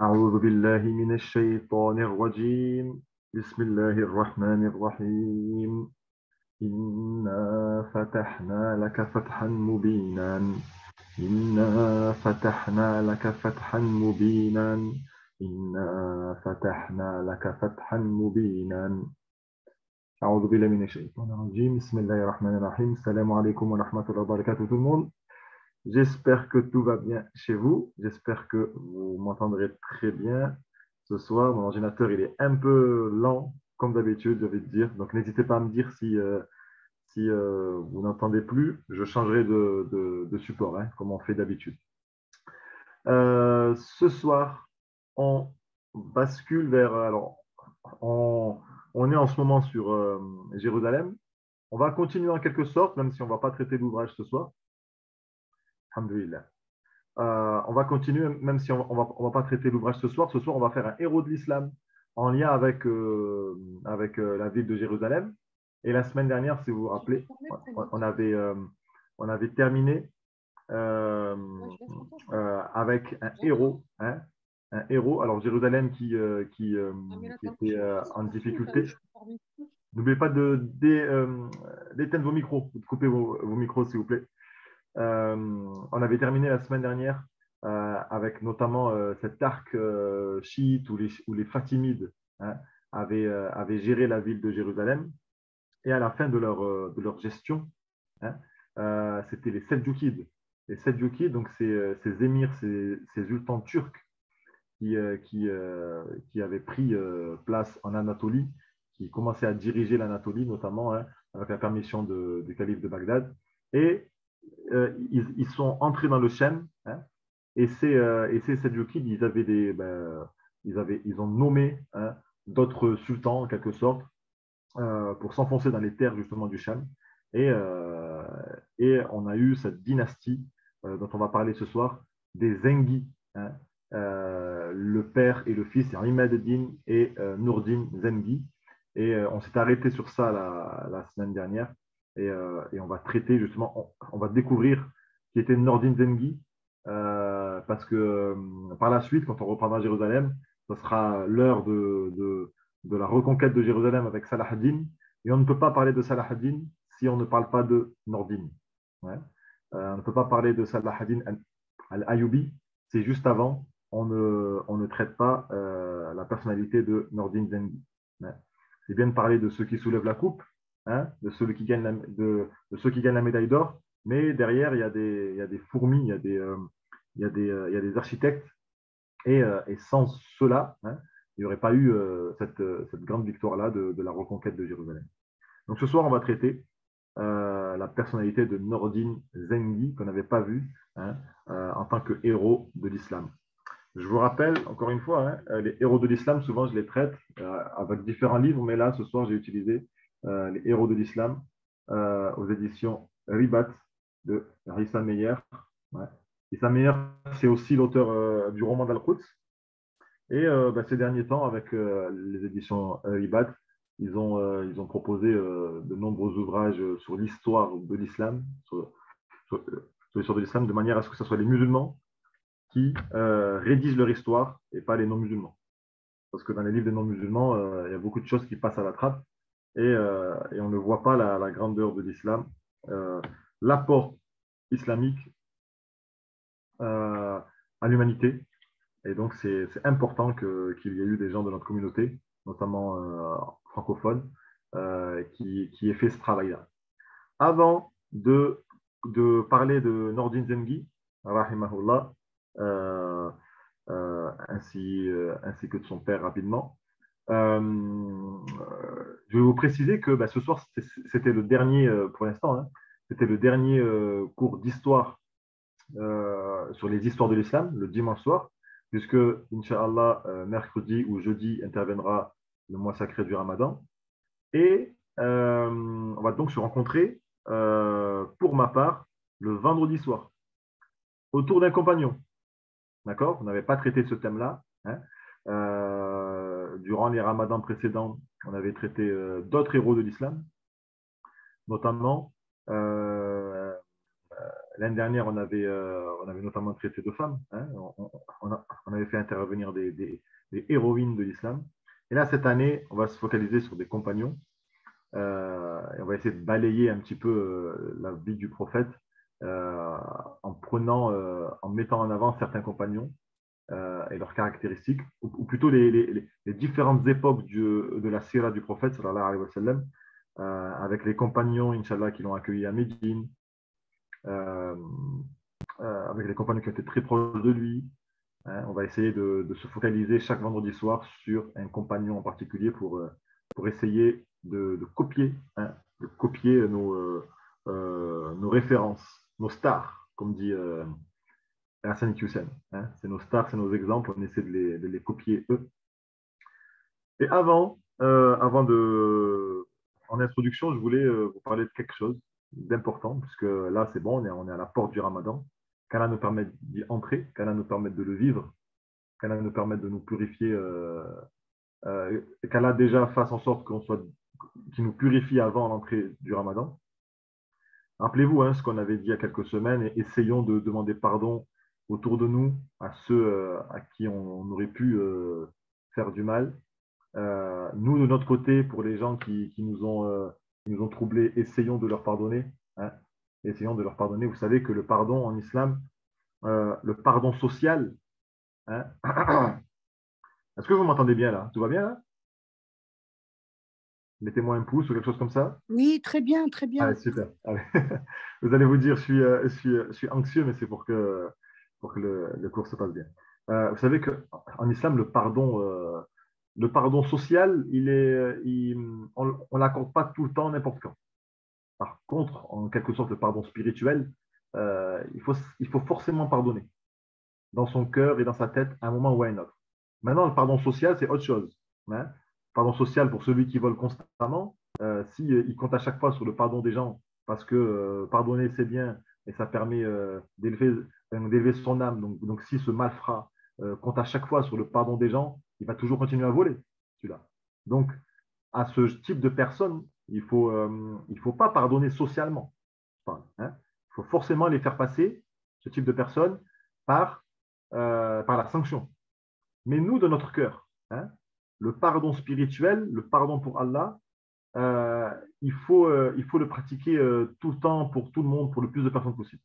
أعوذ بالله من الشيطان الرجيم بسم الله الرحمن الرحيم إنا فتحنا لك فتحا مبينا إنا فتحنا لك فتحا مبينا إنا فتحنا لك فتحا مبينا أعوذ بالله من الشيطان الرجيم بسم الله الرحمن الرحيم السلام عليكم ورحمة الله وبركاته tout le monde. J'espère que tout va bien chez vous. J'espère que vous m'entendrez très bien ce soir. Mon ordinateur, il est un peu lent, comme d'habitude, je vais te dire. Donc, n'hésitez pas à me dire si vous n'entendez plus. Je changerai de support, hein, comme on fait d'habitude. Ce soir, on bascule vers... Alors, on est en ce moment sur Jérusalem. On va continuer en quelque sorte, même si on ne va pas traiter l'ouvrage ce soir. Alhamdulillah. On va continuer, même si on va pas traiter l'ouvrage ce soir. Ce soir, on va faire un héros de l'islam en lien avec la ville de Jérusalem. Et la semaine dernière, si vous vous rappelez, on avait terminé euh, avec un héros. Hein, un héros. Alors, Jérusalem qui était en difficulté. N'oubliez pas d'éteindre vos micros, de couper vos micros, s'il vous plaît. On avait terminé la semaine dernière avec notamment cet arc chiite où les Fatimides, hein, avaient géré la ville de Jérusalem. Et à la fin de leur gestion, hein, c'était les Seldjoukides. Les Seldjoukides, donc ces émirs, ces sultans turcs qui avaient pris place en Anatolie, qui commençaient à diriger l'Anatolie, notamment, hein, avec la permission du calife de Bagdad. Et ils sont entrés dans le Shem, hein, et ces Seldjoukides, ils ont nommé, hein, d'autres sultans en quelque sorte pour s'enfoncer dans les terres justement du Shem. Et on a eu cette dynastie dont on va parler ce soir, des Zengi, hein, le père et le fils, c'est Imad ad-Din et Nourdin Zengi. Et on s'est arrêté sur ça la semaine dernière. Et on va traiter justement, on va découvrir qui était Nourdin Zengi, parce que par la suite, quand on reprendra Jérusalem, ce sera l'heure de la reconquête de Jérusalem avec Salah ad-Din. Et on ne peut pas parler de Salah ad-Din si on ne parle pas de Nourdin. Ouais. On ne peut pas parler de Salah ad-Din al-Ayyubi. C'est juste avant. On ne traite pas la personnalité de Nourdin Zengi. Ouais. C'est bien de parler de ceux qui soulèvent la coupe, hein, de ceux qui gagnent la médaille d'or. Mais derrière, il y a des fourmis, il y a des architectes. Et sans cela, hein, il n'y aurait pas eu cette grande victoire-là de la reconquête de Jérusalem. Donc ce soir, on va traiter la personnalité de Nourdin Zengi, qu'on n'avait pas vu, hein, en tant que héros de l'islam. Je vous rappelle, encore une fois, hein, les héros de l'islam, souvent je les traite avec différents livres, mais là, ce soir, j'ai utilisé les héros de l'islam aux éditions Ribat de Rissa Meyer. Ouais. Rissa Meyer, c'est aussi l'auteur du roman d'Al-Quds. Et ces derniers temps, avec les éditions Ribat, ils ont proposé de nombreux ouvrages sur l'histoire de l'islam, sur l'histoire de l'islam, de manière à ce que ce soit les musulmans qui rédigent leur histoire et pas les non-musulmans. Parce que dans les livres des non-musulmans, il y a beaucoup de choses qui passent à la trappe et on ne voit pas la grandeur de l'islam, l'apport islamique à l'humanité. Et donc, c'est important qu'il y ait eu des gens de notre communauté, notamment francophones, qui aient fait ce travail-là. Avant de parler de Nourdin Zengi, rahimahullah, ainsi que de son père rapidement, je vais vous préciser que ce soir, c'était le dernier, pour l'instant, hein, c'était le dernier cours d'histoire sur les histoires de l'islam, le dimanche soir, puisque, Inch'Allah, mercredi ou jeudi interviendra le mois sacré du Ramadan. Et on va donc se rencontrer, pour ma part, le vendredi soir, autour d'un compagnon. D'accord? On n'avait pas traité ce thème-là, hein. Durant les ramadans précédents, on avait traité d'autres héros de l'islam, notamment l'année dernière, on avait notamment traité de femmes. Hein. On avait fait intervenir des héroïnes de l'islam. Et là, cette année, on va se focaliser sur des compagnons. Et on va essayer de balayer un petit peu la vie du prophète en mettant en avant certains compagnons et leurs caractéristiques, ou plutôt les différentes époques de la sira du prophète, sallallahu alayhi wa sallam, avec les compagnons, Inch'Allah, qui l'ont accueilli à Médine, euh, avec les compagnons qui étaient très proches de lui. Hein. On va essayer de se focaliser chaque vendredi soir sur un compagnon en particulier pour essayer de copier, hein, de copier nos références, nos stars, comme dit Hassan Hussein. Hein. C'est nos stars, c'est nos exemples, on essaie de les copier eux. Et en introduction, je voulais vous parler de quelque chose d'important, puisque là, c'est bon, on est à la porte du Ramadan. Qu'Allah nous permette d'y entrer, qu'Allah nous permette de le vivre, qu'Allah nous permette de nous purifier, qu'Allah déjà fasse en sorte qu'il nous purifie avant l'entrée du Ramadan. Rappelez-vous ce qu'on avait dit il y a quelques semaines et essayons de demander pardon autour de nous à ceux à qui on aurait pu faire du mal. Nous, de notre côté, pour les gens qui nous ont troublés, essayons de leur pardonner. Hein. Essayons de leur pardonner. Vous savez que le pardon en islam, le pardon social, hein. Est-ce que vous m'entendez bien là? Tout va bien là? Mettez-moi un pouce ou quelque chose comme ça. Oui, très bien, très Allez, bien. super. Allez. Vous allez vous dire, je suis anxieux, mais c'est pour que le cours se passe bien. Vous savez qu'en islam, le pardon social, on ne l'accorde pas tout le temps, n'importe quand. Par contre, en quelque sorte, le pardon spirituel, il faut forcément pardonner dans son cœur et dans sa tête à un moment ou à un autre. Maintenant, le pardon social, c'est autre chose. Hein. Pardon social pour celui qui vole constamment, il compte à chaque fois sur le pardon des gens, parce que pardonner, c'est bien et ça permet d'élever son âme. Donc, si ce malfrat compte à chaque fois sur le pardon des gens, il va toujours continuer à voler, celui-là. Donc, à ce type de personnes, il faut pas pardonner socialement. Enfin, hein. Il faut forcément les faire passer, ce type de personnes, par, par la sanction. Mais nous, de notre cœur, hein, le pardon spirituel, le pardon pour Allah, euh, il faut le pratiquer tout le temps, pour tout le monde, pour le plus de personnes possible.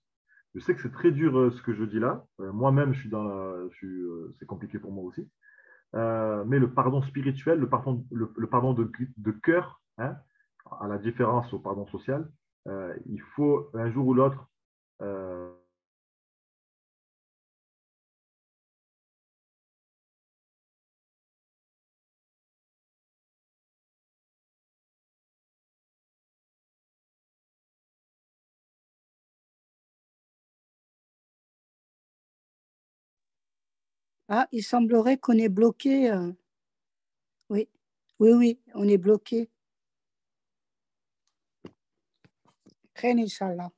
Je sais que c'est très dur ce que je dis là. Moi-même, c'est compliqué pour moi aussi. Mais le pardon spirituel, le pardon de cœur, hein, à la différence au pardon social, il faut un jour ou l'autre euh, Ah, il semblerait qu'on est bloqué. Oui, oui, oui, on est bloqué. Très Inch'Allah.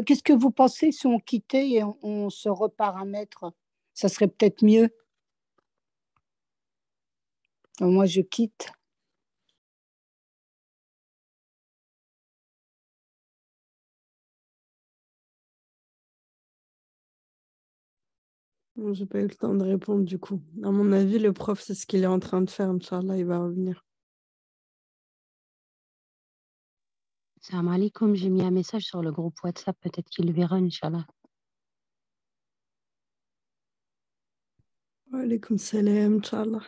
Qu'est-ce que vous pensez si on quittait et on se reparamètre? Ça serait peut-être mieux. Moi, je quitte. Bon, j'ai pas eu le temps de répondre du coup. À mon avis, le prof, c'est ce qu'il est en train de faire. Inch'Allah, il va revenir. Salam alaikum, j'ai mis un message sur le groupe WhatsApp, peut-être qu'il le verra, Inch'Allah. Wa alaykoum salam, Inch'Allah.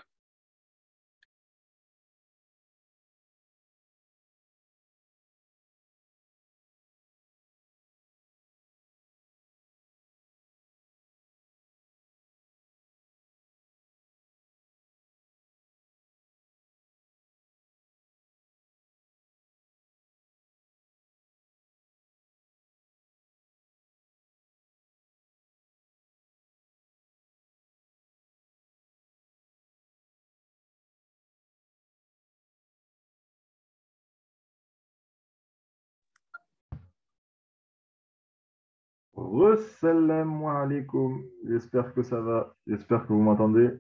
Salam alaikum. J'espère que ça va. J'espère que vous m'entendez.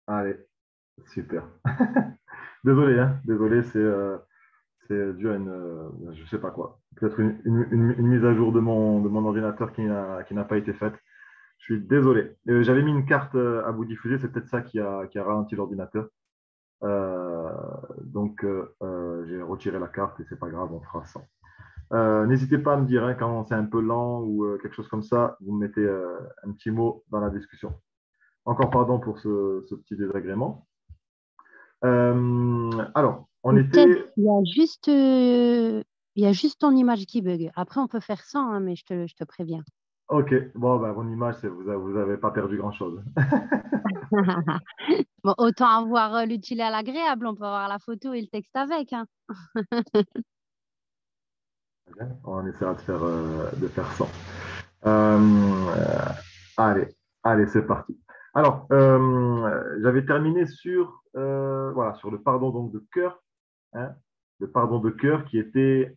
Allez, super. Désolé, hein. Désolé, c'est dû à je sais pas quoi. Peut-être une mise à jour de mon ordinateur qui n'a pas été faite. Je suis désolé. J'avais mis une carte à vous diffuser, c'est peut-être ça qui a ralenti l'ordinateur. J'ai retiré la carte et c'est pas grave, on fera ça. N'hésitez pas à me dire hein, quand c'est un peu lent ou quelque chose comme ça, vous me mettez un petit mot dans la discussion. Encore pardon pour ce petit désagrément. Alors, on Ted, était. il y a juste ton image qui bug. Après, on peut faire sans, hein, mais je te préviens. Ok, bon, ben, mon image, vous avez pas perdu grand-chose. Bon, autant avoir l'utile à l'agréable, on peut avoir la photo et le texte avec. Hein. On essaiera de faire ça. Allez, allez, c'est parti. Alors, j'avais terminé voilà, sur le pardon donc, de cœur, hein, le pardon de cœur qui était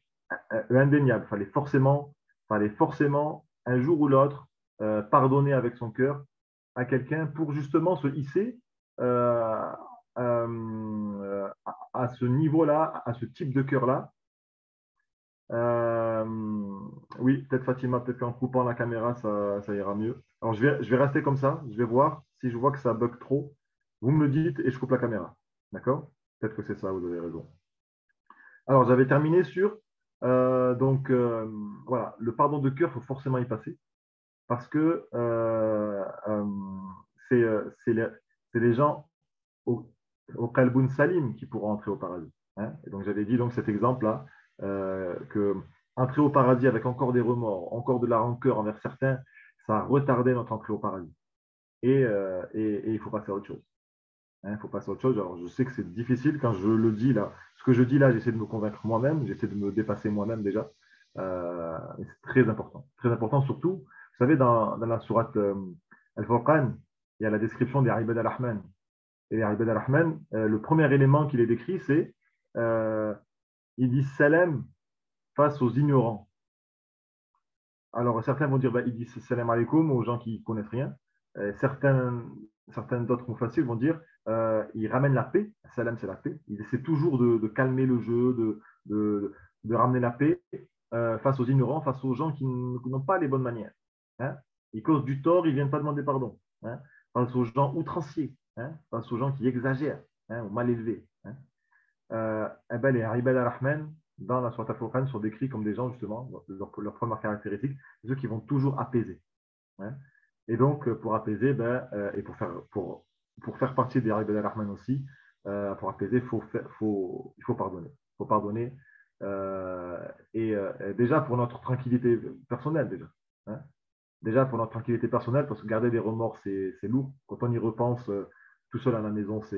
indéniable. Fallait forcément, un jour ou l'autre, pardonner avec son cœur à quelqu'un pour justement se hisser euh, à ce niveau-là, à ce type de cœur-là. Euh, oui, peut-être Fatima, peut-être qu'en coupant la caméra, ça ira mieux. Alors, je vais rester comme ça. Je vais voir. Si je vois que ça bug trop, vous me le dites et je coupe la caméra. D'accord? Peut-être que c'est ça, vous avez raison. Alors, j'avais terminé sur. Voilà, le pardon de cœur, il faut forcément y passer. Parce que c'est les gens au Qalboun Salim qui pourront entrer au paradis. Hein. Et donc, j'avais dit donc, cet exemple-là, que entrer au paradis avec encore des remords, encore de la rancœur envers certains, ça a retardé notre entrée au paradis. Et il faut passer à autre chose. Hein, il faut passer à autre chose. Alors, je sais que c'est difficile quand je le dis là. Ce que je dis là, j'essaie de me convaincre moi-même, j'essaie de me dépasser moi-même déjà. C'est très important. Très important, surtout, vous savez, dans la sourate Al-Furqan, il y a la description des Ibad al-Rahman. Et les Ibad al-Rahman, le premier élément qui les décrit, c'est ils disent salam face aux ignorants. Alors, certains vont dire, bah, ils disent salam alaikum aux gens qui ne connaissent rien. Certains d'autres mufassirs vont dire, ils ramènent la paix. Salam, c'est la paix. Ils essaient toujours de calmer le jeu, de ramener la paix face aux ignorants, face aux gens qui n'ont pas les bonnes manières. Hein. Ils causent du tort, ils ne viennent pas demander pardon. Hein. Face aux gens outranciers, hein. Face aux gens qui exagèrent, hein, ou mal élevés. Hein. Eh ben, les Ibad al-Rahman, dans la Sourate Al-Furqan, sont décrits comme des gens, justement, leur première caractéristique, ceux qui vont toujours apaiser. Hein. Et donc, pour apaiser, et pour faire partie des Ibad al-Rahman aussi, pour apaiser, il faut pardonner. Il faut pardonner. Déjà, pour notre tranquillité personnelle, déjà. Hein. Déjà, pour notre tranquillité personnelle, parce que garder des remords, c'est lourd. Quand on y repense, tout seul à la maison, ça,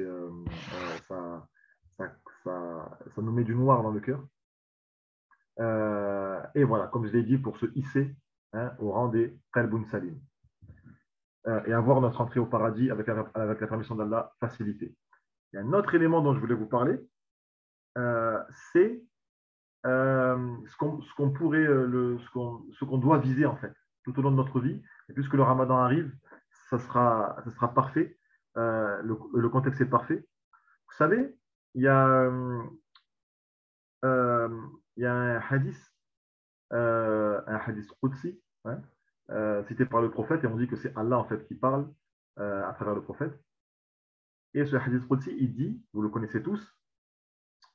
ça, ça nous met du noir dans le cœur. Et voilà, comme je l'ai dit, pour se hisser hein, au rang des Qalboun Salim et avoir notre entrée au paradis avec la permission d'Allah facilitée. Il y a un autre élément dont je voulais vous parler, c'est ce qu'on pourrait, ce qu'on doit viser en fait tout au long de notre vie. Et puisque le Ramadan arrive, ça sera parfait. Le contexte est parfait. Vous savez, il y a, il y a un hadith Qudsi, hein, cité par le prophète, et on dit que c'est Allah en fait qui parle à travers le prophète. Et ce hadith Qudsi, il dit, vous le connaissez tous,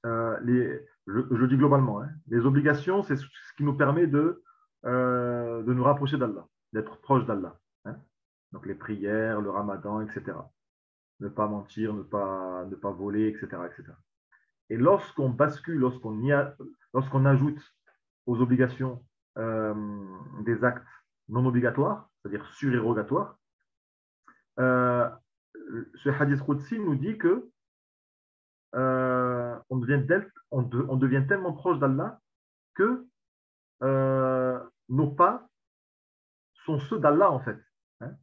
je dis globalement, hein, les obligations, c'est ce qui nous permet de nous rapprocher d'Allah, d'être proche d'Allah. Hein. Donc les prières, le ramadan, etc. Ne pas mentir, ne pas voler, etc., etc. Et lorsqu'on bascule, lorsqu'on ajoute aux obligations des actes non obligatoires, c'est-à-dire surérogatoires, ce hadith Qudsi nous dit que on devient tellement proche d'Allah que nos pas sont ceux d'Allah en fait. Hein.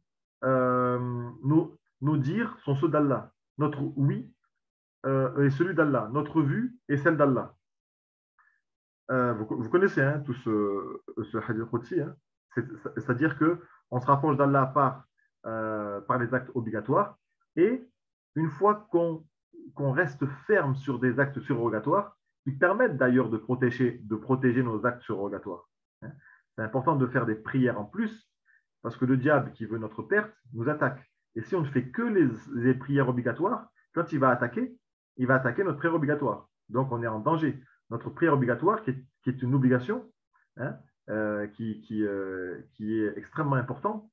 Nos dires sont ceux d'Allah. Notre oui est celui d'Allah. Notre vue est celle d'Allah. Vous connaissez hein, tout ce hadith Qudsi. Hein. C'est-à-dire qu'on se rapproche d'Allah par les actes obligatoires et une fois qu'on reste ferme sur des actes surrogatoires, qui permettent d'ailleurs de protéger nos actes surrogatoires. Hein. C'est important de faire des prières en plus parce que le diable qui veut notre perte nous attaque. Et si on ne fait que les prières obligatoires, quand il va attaquer notre prière obligatoire. Donc on est en danger. Notre prière obligatoire, qui est une obligation, hein, qui est extrêmement importante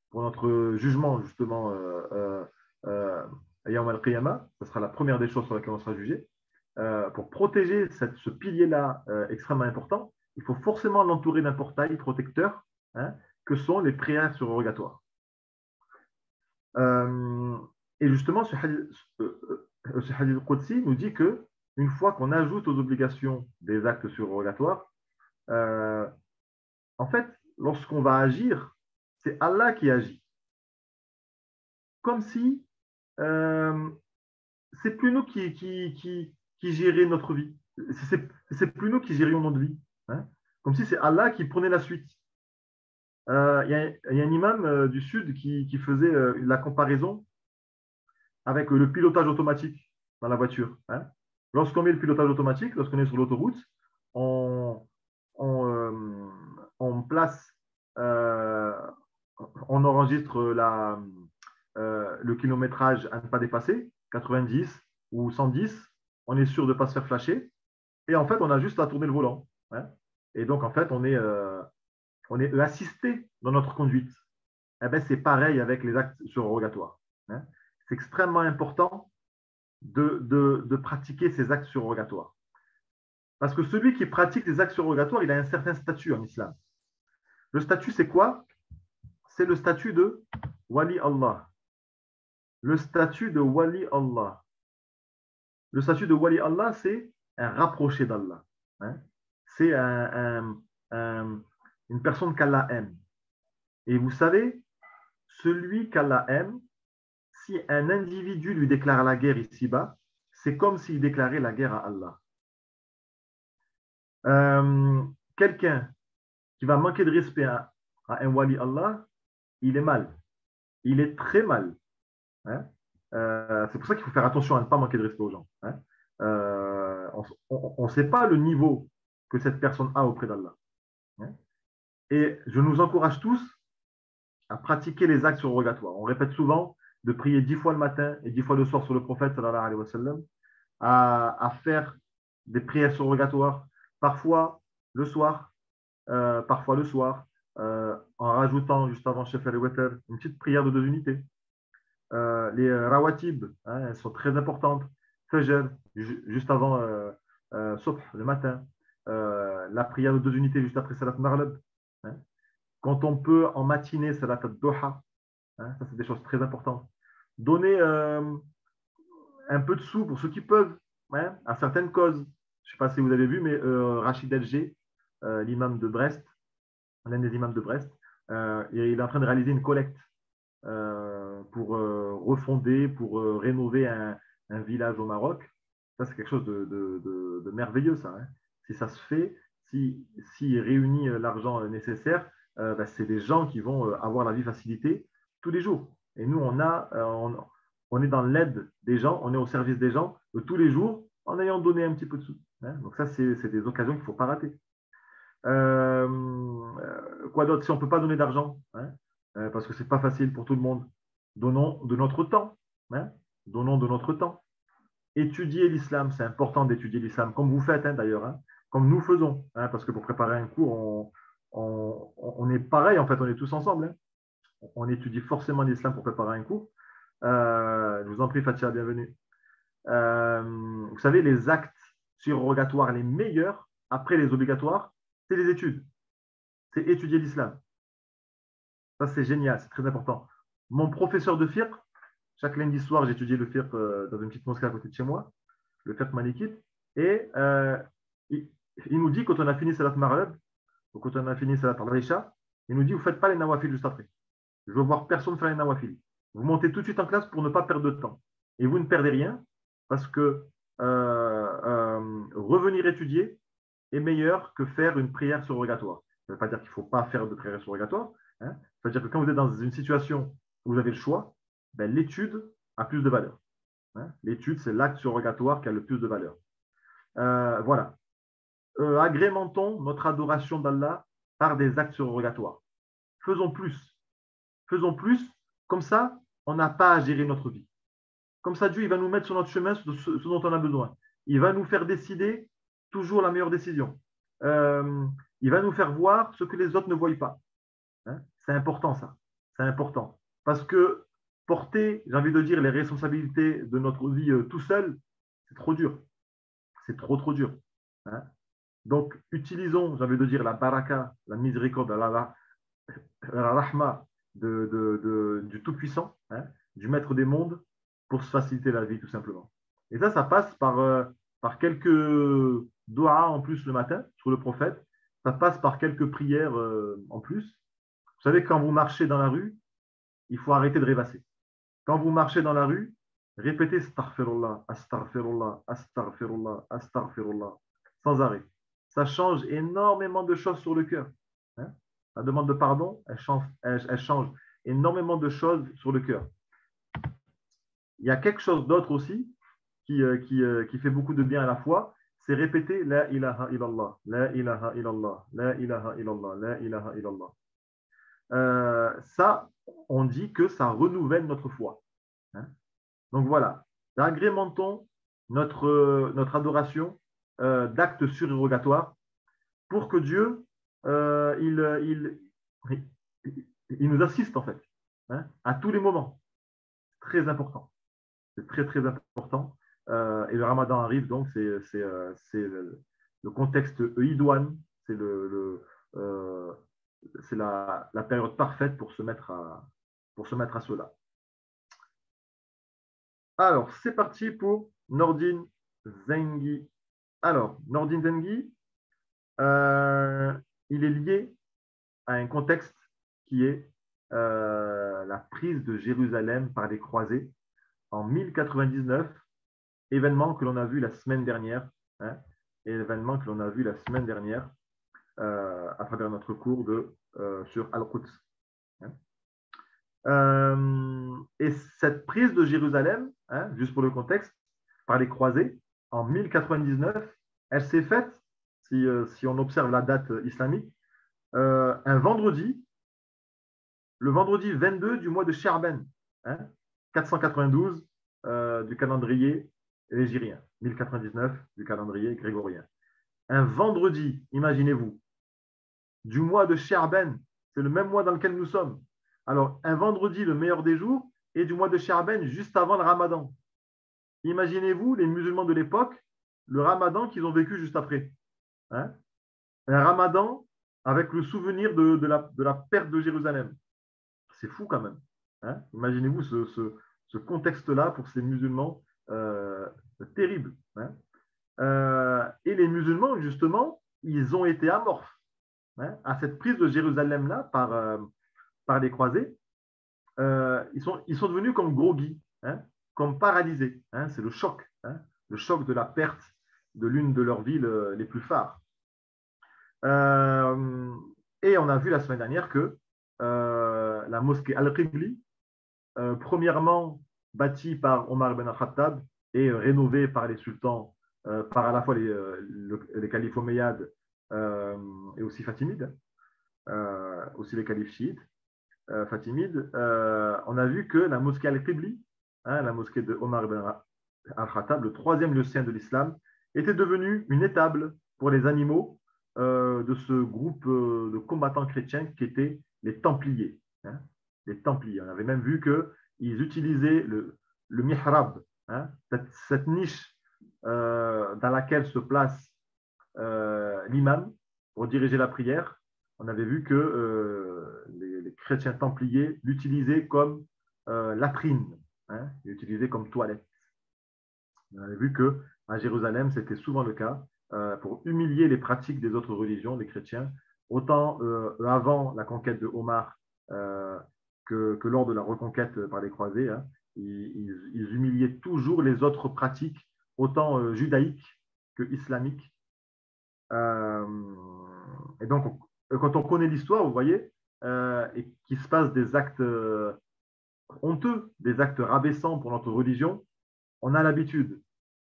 pour notre jugement, justement, Yawm al-Qiyamah, ce sera la première des choses sur laquelle on sera jugé. Pour protéger ce pilier-là extrêmement important, il faut forcément l'entourer d'un portail protecteur, hein, que sont les prières surrogatoires. Et justement, ce hadith Qudsi nous dit que une fois qu'on ajoute aux obligations des actes surrogatoires, en fait, lorsqu'on va agir, c'est Allah qui agit. Comme si c'est plus nous qui gérait notre vie. C'est plus nous qui gérions notre vie. Hein. Comme si c'est Allah qui prenait la suite. Il y a un imam du Sud qui faisait la comparaison avec le pilotage automatique dans la voiture. Hein. Lorsqu'on met le pilotage automatique, lorsqu'on est sur l'autoroute, on place, on enregistre le kilométrage à ne pas dépasser, 90 ou 110, on est sûr de ne pas se faire flasher, et en fait, on a juste à tourner le volant. Hein. Et donc, en fait, on est assisté dans notre conduite. Eh ben, c'est pareil avec les actes surrogatoires. Hein. C'est extrêmement important de pratiquer ces actes surrogatoires. Parce que celui qui pratique les actes surrogatoires, il a un certain statut en islam. Le statut, c'est quoi? C'est le statut de Wali Allah. Le statut de Wali Allah. Le statut de Wali Allah, c'est un rapproché d'Allah. Hein? C'est une personne qu'Allah aime. Et vous savez, celui qu'Allah aime, si un individu lui déclare la guerre ici-bas, c'est comme s'il déclarait la guerre à Allah. Quelqu'un qui va manquer de respect à un wali Allah, il est mal. Il est très mal. Hein. C'est pour ça qu'il faut faire attention à ne pas manquer de respect aux gens. Hein. On ne sait pas le niveau que cette personne a auprès d'Allah. Hein. Et je nous encourage tous à pratiquer les actes surrogatoires. On répète souvent de prier 10 fois le matin et 10 fois le soir sur le prophète, sallallahu alayhi wa sallam, à faire des prières surrogatoires, parfois le soir, en rajoutant juste avant Shafar et Witr une petite prière de 2 unités. Les rawatib, hein, elles sont très importantes. Fajr, juste avant Subh, le matin. La prière de 2 unités juste après Salat Maghrib. Hein. Quand on peut en matinée, Salat al-Duha. Hein, ça, c'est des choses très importantes. Donner un peu de sous pour ceux qui peuvent, hein, à certaines causes. Je ne sais pas si vous avez vu, mais Rachid Elgé, l'imam de Brest, l'un des imams de Brest, il est en train de réaliser une collecte pour refonder, pour rénover un village au Maroc. Ça, c'est quelque chose de merveilleux, ça. Hein. si ça se fait, s'il réunit l'argent nécessaire, c'est des gens qui vont avoir la vie facilitée tous les jours. Et nous, on est dans l'aide des gens, on est au service des gens tous les jours en ayant donné un petit peu de sous. Hein. Donc ça, c'est des occasions qu'il ne faut pas rater. Quoi d'autre? Si on ne peut pas donner d'argent, hein, parce que ce n'est pas facile pour tout le monde, donnons de notre temps. Hein, donnons de notre temps. Étudier l'islam, c'est important d'étudier l'islam, comme vous faites hein, d'ailleurs, hein, comme nous faisons, hein, parce que pour préparer un cours, on est pareil, en fait, on est tous ensemble. Hein. On étudie forcément l'islam pour préparer un cours. Je vous en prie, Fatia, bienvenue. Vous savez, les actes surrogatoires les meilleurs, après les obligatoires, c'est les études. C'est étudier l'islam. Ça, c'est génial, c'est très important. Mon professeur de fiqh, chaque lundi soir, j'étudiais le fiqh dans une petite mosquée à côté de chez moi, le fiqh malikite, et il nous dit, quand on a fini Salat Maghrib, ou quand on a fini Salat al-Isha, il nous dit, vous ne faites pas les nawafil juste après. Je veux voir personne faire les nawafil. Vous montez tout de suite en classe pour ne pas perdre de temps. Et vous ne perdez rien, parce que revenir étudier est meilleur que faire une prière surrogatoire. Ça ne veut pas dire qu'il ne faut pas faire de prière surrogatoire. Hein. Ça veut dire que quand vous êtes dans une situation où vous avez le choix, l'étude a plus de valeur. Hein. L'étude, c'est l'acte surrogatoire qui a le plus de valeur. Voilà. Agrémentons notre adoration d'Allah par des actes surrogatoires. Faisons plus. Faisons plus. Comme ça, on n'a pas à gérer notre vie. Comme ça, Dieu il va nous mettre sur notre chemin ce dont on a besoin. Il va nous faire décider toujours la meilleure décision. Il va nous faire voir ce que les autres ne voient pas. Hein. C'est important, ça. C'est important. Parce que porter, j'ai envie de dire, les responsabilités de notre vie tout seul, c'est trop dur. C'est trop, trop dur. Hein. Donc, utilisons, j'ai envie de dire, la baraka, la miséricorde, la rahma du Tout-Puissant, hein, du Maître des mondes, pour se faciliter la vie, tout simplement. Et ça passe par quelques doigts en plus le matin sur le prophète. Ça passe par quelques prières en plus. Vous savez, quand vous marchez dans la rue, il faut arrêter de rêvasser. Quand vous marchez dans la rue, répétez astaghfirullah, astaghfirullah, astaghfirullah, astaghfirullah, sans arrêt. Ça change énormément de choses sur le cœur. Hein. La demande de pardon, elle change énormément de choses sur le cœur. Il y a quelque chose d'autre aussi qui fait beaucoup de bien à la fois, c'est répéter la ilaha illallah, la ilaha illallah, la ilaha illallah, la ilaha illallah. Ça, on dit que ça renouvelle notre foi. Hein. Donc voilà, agrémentons notre adoration d'actes surérogatoires pour que Dieu il nous assiste en fait, hein, à tous les moments. Très important. C'est très très important. Et le Ramadan arrive, donc c'est le contexte idoine, c'est la période parfaite pour se mettre à cela. Alors, c'est parti pour Nordin Zengi. Alors, Nordin Zengi, il est lié à un contexte qui est la prise de Jérusalem par les croisés en 1099, événement que l'on a vu la semaine dernière, hein, à travers notre cours sur Al-Quds. Hein. Et cette prise de Jérusalem, hein, juste pour le contexte, par les croisés, en 1099, elle s'est faite, si on observe la date islamique, un vendredi, le vendredi 22 du mois de Sha'ban, hein, 492 du calendrier hégirien, 1099 du calendrier grégorien. Un vendredi, imaginez-vous, du mois de Sha'ban, c'est le même mois dans lequel nous sommes. Alors, un vendredi, le meilleur des jours, et du mois de Sha'ban, juste avant le Ramadan. Imaginez-vous, les musulmans de l'époque, le Ramadan qu'ils ont vécu juste après. Hein. Un Ramadan avec le souvenir de la perte de Jérusalem. C'est fou quand même. Hein. Imaginez-vous ce contexte-là pour ces musulmans terrible. Hein. Et les musulmans, justement, ils ont été amorphes, hein, à cette prise de Jérusalem-là par les croisés. Ils sont devenus comme groggy, hein, comme paralysés. Hein. C'est le choc de la perte de l'une de leurs villes les plus phares. Et on a vu la semaine dernière que la mosquée Al-Qibli, premièrement bâtie par Omar ibn al-Khattab et rénovée par les sultans, par à la fois les califes omeyyades et aussi fatimides, aussi les califes chiites fatimides, on a vu que la mosquée Al-Qibli, la mosquée de Omar ibn al-Khattab, le troisième lieu saint de l'islam, était devenue une étable pour les animaux de ce groupe de combattants chrétiens qui étaient les Templiers. Les Templiers. On avait même vu qu'ils utilisaient le mihrab, cette niche dans laquelle se place l'imam pour diriger la prière. On avait vu que les chrétiens templiers l'utilisaient comme latrine, l'utilisaient comme toilette. On avait vu qu'à Jérusalem, c'était souvent le cas pour humilier les pratiques des autres religions, les chrétiens, autant avant la conquête de Omar que lors de la reconquête par les croisés. Ils humiliaient toujours les autres pratiques, autant judaïques que islamiques. Et donc, quand on connaît l'histoire, vous voyez, et qu'il se passe des actes honteux, des actes rabaissants pour notre religion, on a l'habitude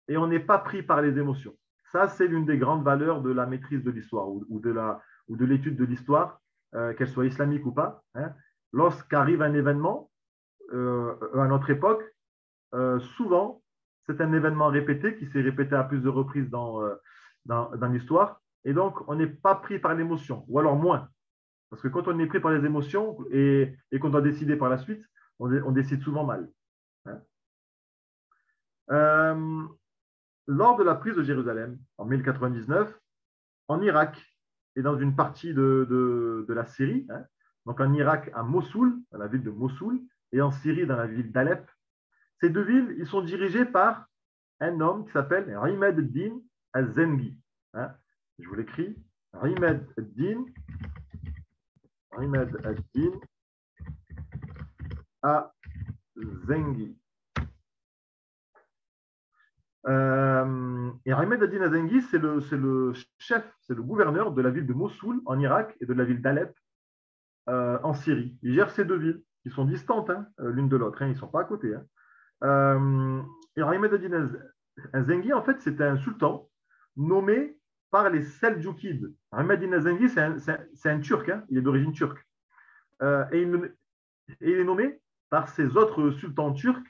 et on n'est pas pris par les émotions. Ça, c'est l'une des grandes valeurs de la maîtrise de l'histoire ou de l'étude de l'histoire, qu'elle soit islamique ou pas. Lorsqu'arrive un événement à notre époque, souvent, c'est un événement répété qui s'est répété à plusieurs reprises dans l'histoire. Et donc, on n'est pas pris par l'émotion, ou alors moins. Parce que quand on est pris par les émotions et qu'on doit décider par la suite, on décide souvent mal. Lors de la prise de Jérusalem, en 1099, en Irak et dans une partie de la Syrie, donc en Irak à Mossoul, dans la ville de Mossoul, et en Syrie dans la ville d'Alep, ces deux villes, ils sont dirigés par un homme qui s'appelle Imed ad-Din al-Zengi. Je vous l'écris. Imed ad-Din al-Zengi. Et Imed ad-Din al-Zengi, c'est le chef, c'est le gouverneur de la ville de Mossoul en Irak et de la ville d'Alep en Syrie. Il gère ces deux villes qui sont distantes l'une de l'autre. Ils ne sont pas à côté. Et Imed ad-Din al-Zengi, en fait, c'était un sultan nommé par les Seldjoukides. Imed ad-Din al-Zengi, c'est un Turc, il est d'origine turque. Et il est nommé par ces autres sultans turcs,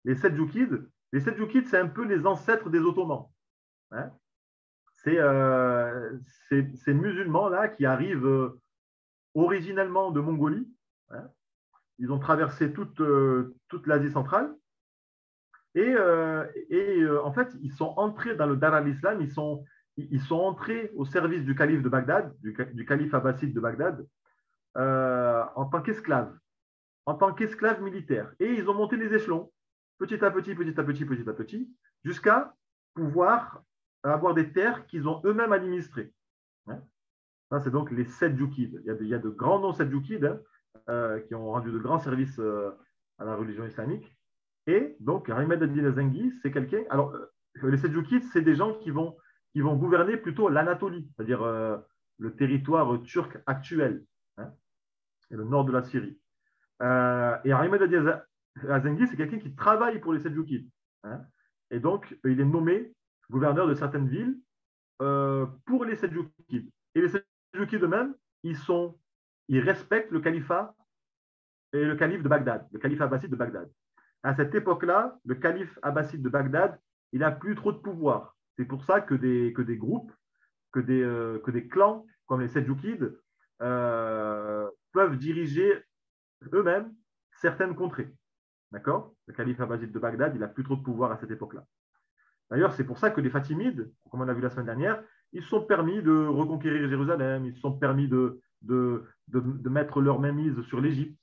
les Seldjoukides. Les Seldjoukides, c'est un peu les ancêtres des Ottomans. C'est ces musulmans-là qui arrivent originellement de Mongolie. Ils ont traversé toute l'Asie centrale. Et en fait, ils sont entrés dans le Dar al-Islam, ils sont entrés au service du calife de Bagdad, du calife abbasside de Bagdad, en tant qu'esclaves militaires. Et ils ont monté les échelons, petit à petit, jusqu'à pouvoir avoir des terres qu'ils ont eux-mêmes administrées. Ça, c'est donc les Seldjoukides. Il y a de grands noms Seldjoukides qui ont rendu de grands services à la religion islamique. Et donc, Imed ad-Din al-Zengi, c'est quelqu'un. Alors, les Seldjoukides, c'est des gens qui vont gouverner plutôt l'Anatolie, c'est-à-dire le territoire turc actuel, et le nord de la Syrie. Et Imed ad-Din al-Zengi, c'est quelqu'un qui travaille pour les Seldjoukides. Et donc, il est nommé gouverneur de certaines villes pour les Seldjoukides. Et les Seldjoukides eux-mêmes, ils respectent le califat et le calife de Bagdad, le calife abbasside de Bagdad. À cette époque-là, le calife abbasside de Bagdad, il n'a plus trop de pouvoir. C'est pour ça que des groupes, que des clans, comme les Seldjoukides, peuvent diriger eux-mêmes certaines contrées. D'accord ? Le calife abbasside de Bagdad, il n'a plus trop de pouvoir à cette époque-là. D'ailleurs, c'est pour ça que les Fatimides, comme on a vu la semaine dernière, ils se sont permis de reconquérir Jérusalem, ils se sont permis de mettre leur mainmise sur l'Égypte.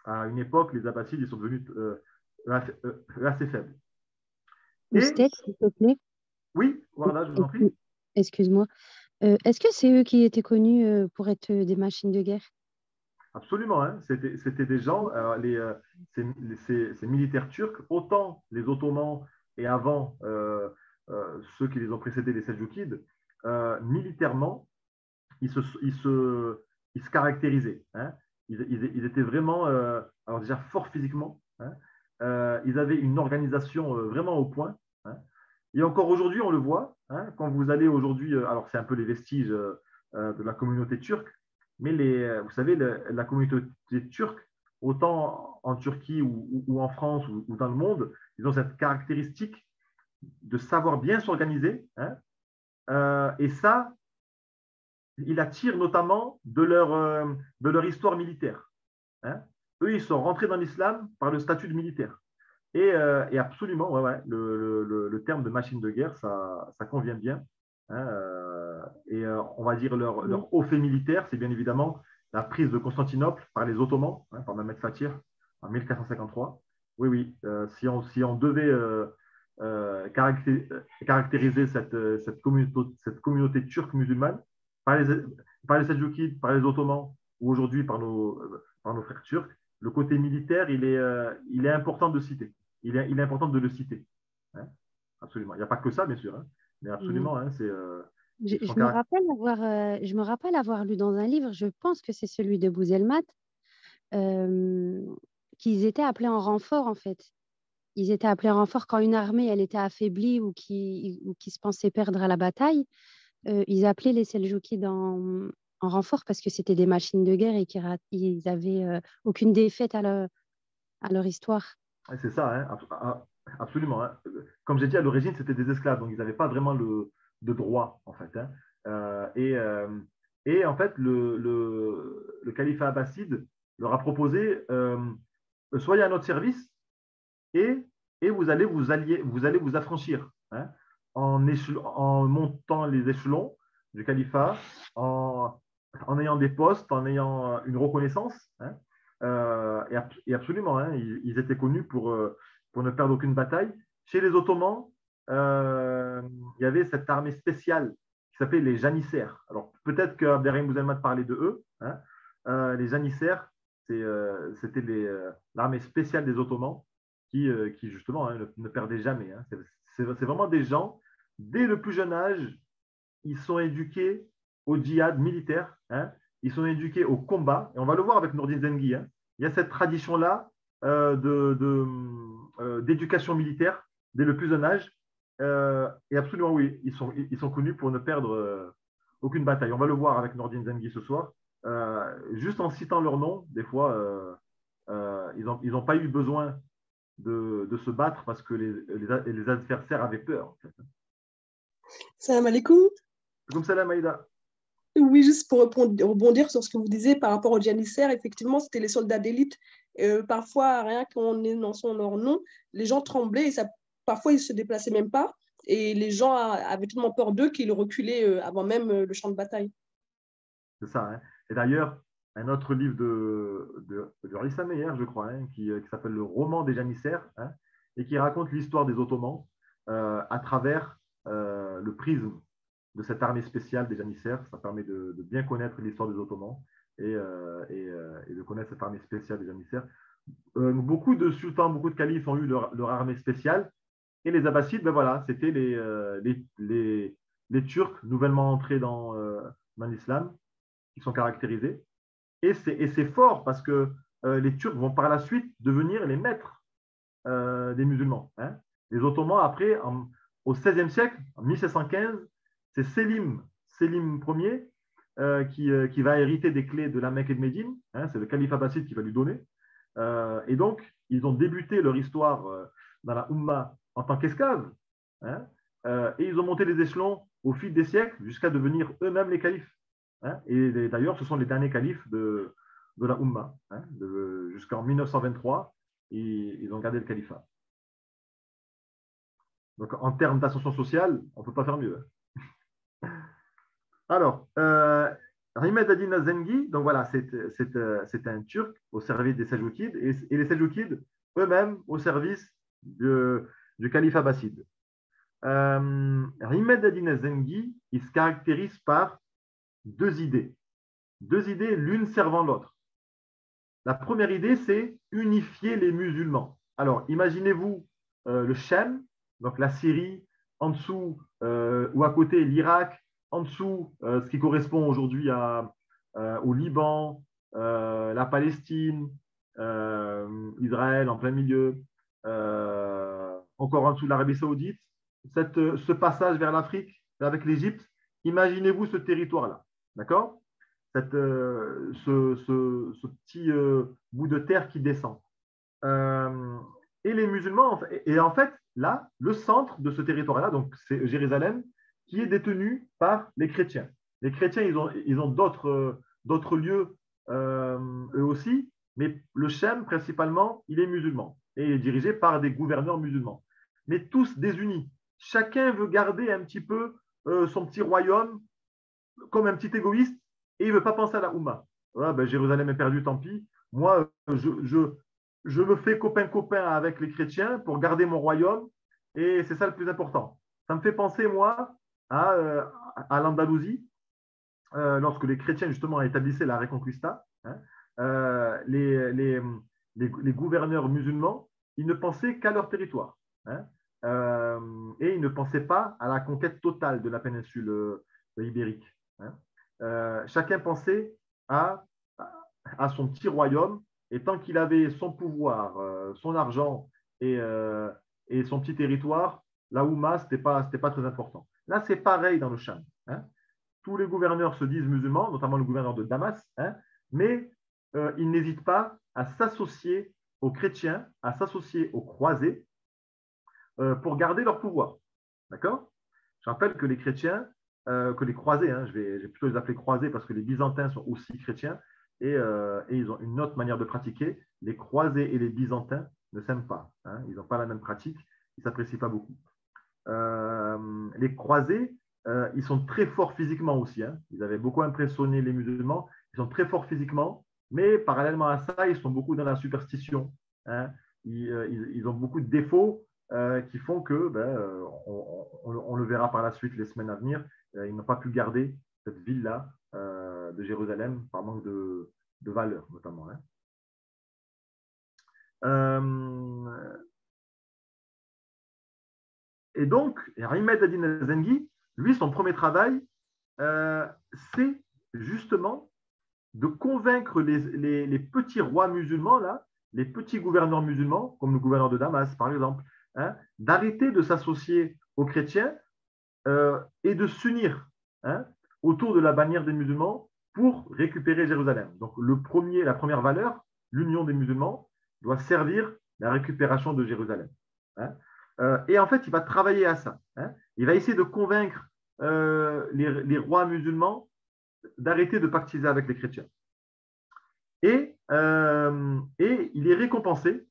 À une époque, les Abbassides, ils sont devenus assez faibles. Ousted, s'il te plaît. Oui, voilà, je vous en prie. Excuse-moi. Est-ce que c'est eux qui étaient connus pour être des machines de guerre? Absolument, c'était des gens, ces militaires turcs, autant les Ottomans et avant ceux qui les ont précédés, les Seljoukides, militairement, ils se caractérisaient. Hein. Ils étaient vraiment, alors déjà fort physiquement. Hein. Ils avaient une organisation vraiment au point. Hein. Et encore aujourd'hui, on le voit. Hein, quand vous allez aujourd'hui, alors c'est un peu les vestiges de la communauté turque, mais vous savez, la communauté turque, autant en Turquie ou en France ou dans le monde, ils ont cette caractéristique de savoir bien s'organiser. Hein, et ça, il attire notamment de leur histoire militaire. Hein. Eux, ils sont rentrés dans l'islam par le statut de militaire. Et absolument, ouais, le terme de machine de guerre, ça convient bien. Hein, on va dire leur haut fait militaire, c'est bien évidemment la prise de Constantinople par les Ottomans, hein, par Mehmed Fatih en 1453. Oui, oui, si on devait caractériser cette communauté turque musulmane par les Seljoukides, par les Ottomans ou aujourd'hui par nos frères turcs, le côté militaire, il est important de citer. Il est important de le citer. Hein, absolument. Il n'y a pas que ça, bien sûr, hein, mais absolument, hein, c'est. Je me rappelle avoir lu dans un livre, je pense que c'est celui de Bouzelmat, qu'ils étaient appelés en renfort, en fait. Ils étaient appelés en renfort quand une armée elle était affaiblie ou qui se pensait perdre à la bataille. Ils appelaient les Seljoukides en renfort parce que c'était des machines de guerre et qu'ils n'avaient aucune défaite à leur histoire. C'est ça, hein, absolument. Hein. Comme j'ai dit, à l'origine, c'était des esclaves, donc ils n'avaient pas vraiment de droit, en fait. Hein. Et en fait, le califat abbasside leur a proposé soyez à notre service et vous allez vous affranchir, hein, en montant les échelons du califat, en ayant des postes, en ayant une reconnaissance. Hein. Et absolument, hein, ils étaient connus pour ne perdre aucune bataille. Chez les Ottomans, il y avait cette armée spéciale qui s'appelait les janissaires. Alors peut-être que Abderrahim Bouzelmat parlait de eux. Hein. Les janissaires, c'était l'armée spéciale des Ottomans qui justement, hein, ne perdaient jamais. Hein. C'est vraiment des gens, dès le plus jeune âge, ils sont éduqués au djihad militaire. Hein. Ils sont éduqués au combat. Et on va le voir avec Nourdine Zengi. Hein. Il y a cette tradition-là d'éducation militaire dès le plus jeune âge. Et absolument, oui, ils sont connus pour ne perdre aucune bataille. On va le voir avec Nourdine Zengi ce soir. Juste en citant leur nom, des fois, ils n'ont pas eu besoin de se battre parce que les adversaires avaient peur. En fait. Salam alaikum. Comme salam, Aïda. Oui, juste pour rebondir sur ce que vous disiez par rapport aux janissaires, effectivement, c'était les soldats d'élite. Parfois, rien qu'en énonçant leur nom, les gens tremblaient et parfois ils ne se déplaçaient même pas. Et les gens avaient tellement peur d'eux qu'ils reculaient avant même le champ de bataille. C'est ça. Hein. Et d'ailleurs, un autre livre de Rissa Meyer, je crois, hein, qui s'appelle Le roman des janissaires, hein, et qui raconte l'histoire des Ottomans à travers le prisme de cette armée spéciale des janissaires. Ça permet de bien connaître l'histoire des Ottomans et de connaître cette armée spéciale des janissaires. Beaucoup de sultans, beaucoup de califes ont eu leur armée spéciale. Et les Abbassides, ben voilà, c'était les Turcs nouvellement entrés dans l'islam, qui sont caractérisés. Et c'est fort parce que les Turcs vont par la suite devenir les maîtres des musulmans. Hein. Les Ottomans, après, au XVIe siècle, en 1715, c'est Selim Ier qui va hériter des clés de la Mecque et de Médine. Hein, c'est le calife abbasside qui va lui donner. Et donc, ils ont débuté leur histoire dans la Oumma en tant qu'esclaves. Hein, et ils ont monté les échelons au fil des siècles jusqu'à devenir eux-mêmes les califes. Hein, et d'ailleurs, ce sont les derniers califes de la Oumma. Hein, jusqu'en 1923, ils ont gardé le califat. Donc, en termes d'ascension sociale, on ne peut pas faire mieux. Alors, Rimed Adina Zengi, donc voilà, c'est un Turc au service des Seljoukides et les Seljoukides eux-mêmes au service du calife abbasside. Rimed Adina Zengi, il se caractérise par deux idées, l'une servant l'autre. La première idée, c'est unifier les musulmans. Alors, imaginez-vous le Chem, donc la Syrie, en dessous ou à côté l'Irak, en dessous ce qui correspond aujourd'hui au Liban, la Palestine, Israël en plein milieu, encore en dessous de l'Arabie Saoudite, ce passage vers l'Afrique avec l'Égypte, imaginez-vous ce territoire-là, d'accord? Ce petit bout de terre qui descend. Et les musulmans, et en fait, là, le centre de ce territoire-là, donc c'est Jérusalem, qui est détenu par les chrétiens. Les chrétiens, ils ont d'autres lieux eux aussi, mais le Chem, principalement, il est musulman et il est dirigé par des gouverneurs musulmans. Mais tous désunis. Chacun veut garder un petit peu son petit royaume comme un petit égoïste et il ne veut pas penser à la Oumma. Voilà, ben, Jérusalem est perdu, tant pis. Moi, je me fais copain-copain avec les chrétiens pour garder mon royaume et c'est ça le plus important. Ça me fait penser, moi, à l'Andalousie, lorsque les chrétiens, justement, établissaient la Reconquista, hein, les gouverneurs musulmans, ils ne pensaient qu'à leur territoire. Hein, et ils ne pensaient pas à la conquête totale de la péninsule ibérique. Hein. Chacun pensait à son petit royaume, et tant qu'il avait son pouvoir, son argent et son petit territoire, la Oumma, ce n'était pas très important. Là, c'est pareil dans le Cham. Hein. Tous les gouverneurs se disent musulmans, notamment le gouverneur de Damas, hein, mais ils n'hésitent pas à s'associer aux chrétiens, à s'associer aux croisés pour garder leur pouvoir. D'accord? Je rappelle que les chrétiens, que les croisés, hein, je vais plutôt les appeler croisés parce que les byzantins sont aussi chrétiens et ils ont une autre manière de pratiquer. Les croisés et les byzantins ne s'aiment pas. Hein, ils n'ont pas la même pratique, ils ne s'apprécient pas beaucoup. Les croisés, ils sont très forts physiquement aussi. Hein. Ils avaient beaucoup impressionné les musulmans. Ils sont très forts physiquement, mais parallèlement à ça, ils sont beaucoup dans la superstition. Hein. Ils ont beaucoup de défauts qui font que, on le verra par la suite les semaines à venir, ils n'ont pas pu garder cette ville-là de Jérusalem par manque de valeur, notamment. Hein. Et donc, Ahmed ad-Din Zengi, lui, son premier travail, c'est justement de convaincre les petits rois musulmans, là, les petits gouverneurs musulmans, comme le gouverneur de Damas, par exemple, hein, d'arrêter de s'associer aux chrétiens et de s'unir hein, autour de la bannière des musulmans pour récupérer Jérusalem. Donc, la première valeur, l'union des musulmans, doit servir la récupération de Jérusalem. Hein. Et en fait, il va travailler à ça. Hein. Il va essayer de convaincre les rois musulmans d'arrêter de pactiser avec les chrétiens. Et il est récompensé,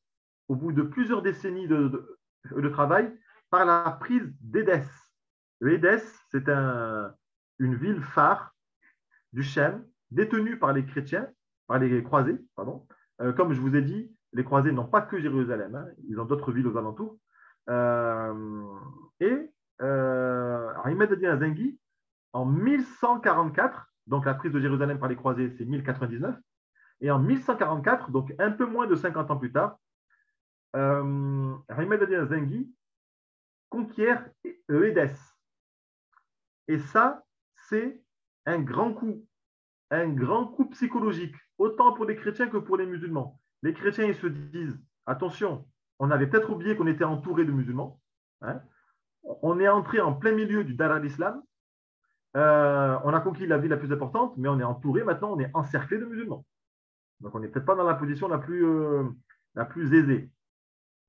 au bout de plusieurs décennies de travail, par la prise d'Édesse. Édesse, c'est une ville phare du Chem, détenue par les chrétiens, par les croisés, pardon. Comme je vous ai dit, les croisés n'ont pas que Jérusalem, hein, ils ont d'autres villes aux alentours. Ahmed ad-Din Zengi, en 1144, donc la prise de Jérusalem par les croisés, c'est 1099, et en 1144, donc un peu moins de 50 ans plus tard, Ahmed ad-Din Zengi conquiert Édesse. Et ça, c'est un grand coup psychologique, autant pour les chrétiens que pour les musulmans. Les chrétiens, ils se disent, attention, on avait peut-être oublié qu'on était entouré de musulmans. Hein. On est entré en plein milieu du Dar al-Islam. On a conquis la ville la plus importante, mais on est entouré maintenant, on est encerclé de musulmans. Donc, on n'est peut-être pas dans la position la plus aisée.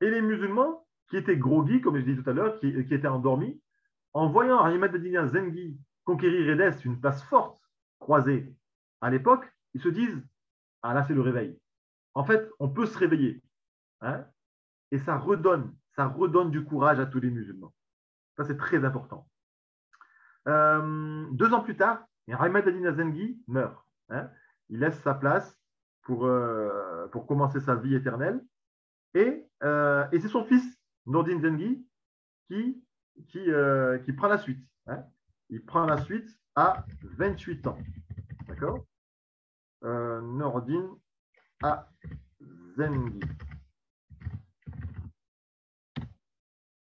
Et les musulmans, qui étaient groggy, comme je disais tout à l'heure, qui étaient endormis, en voyant Ahmed ad-Din Zengi conquérir Édesse, une place forte, croisée à l'époque, ils se disent « Ah là, c'est le réveil. En fait, on peut se réveiller. Hein » Et ça redonne du courage à tous les musulmans. Ça, c'est très important. 2 ans plus tard, Ahmed ad-Din Zengi meurt. Hein. Il laisse sa place pour commencer sa vie éternelle. Et c'est son fils, Nourdin Zengi, qui prend la suite. Hein. Il prend la suite à 28 ans. D'accord? Nourdin Zengi.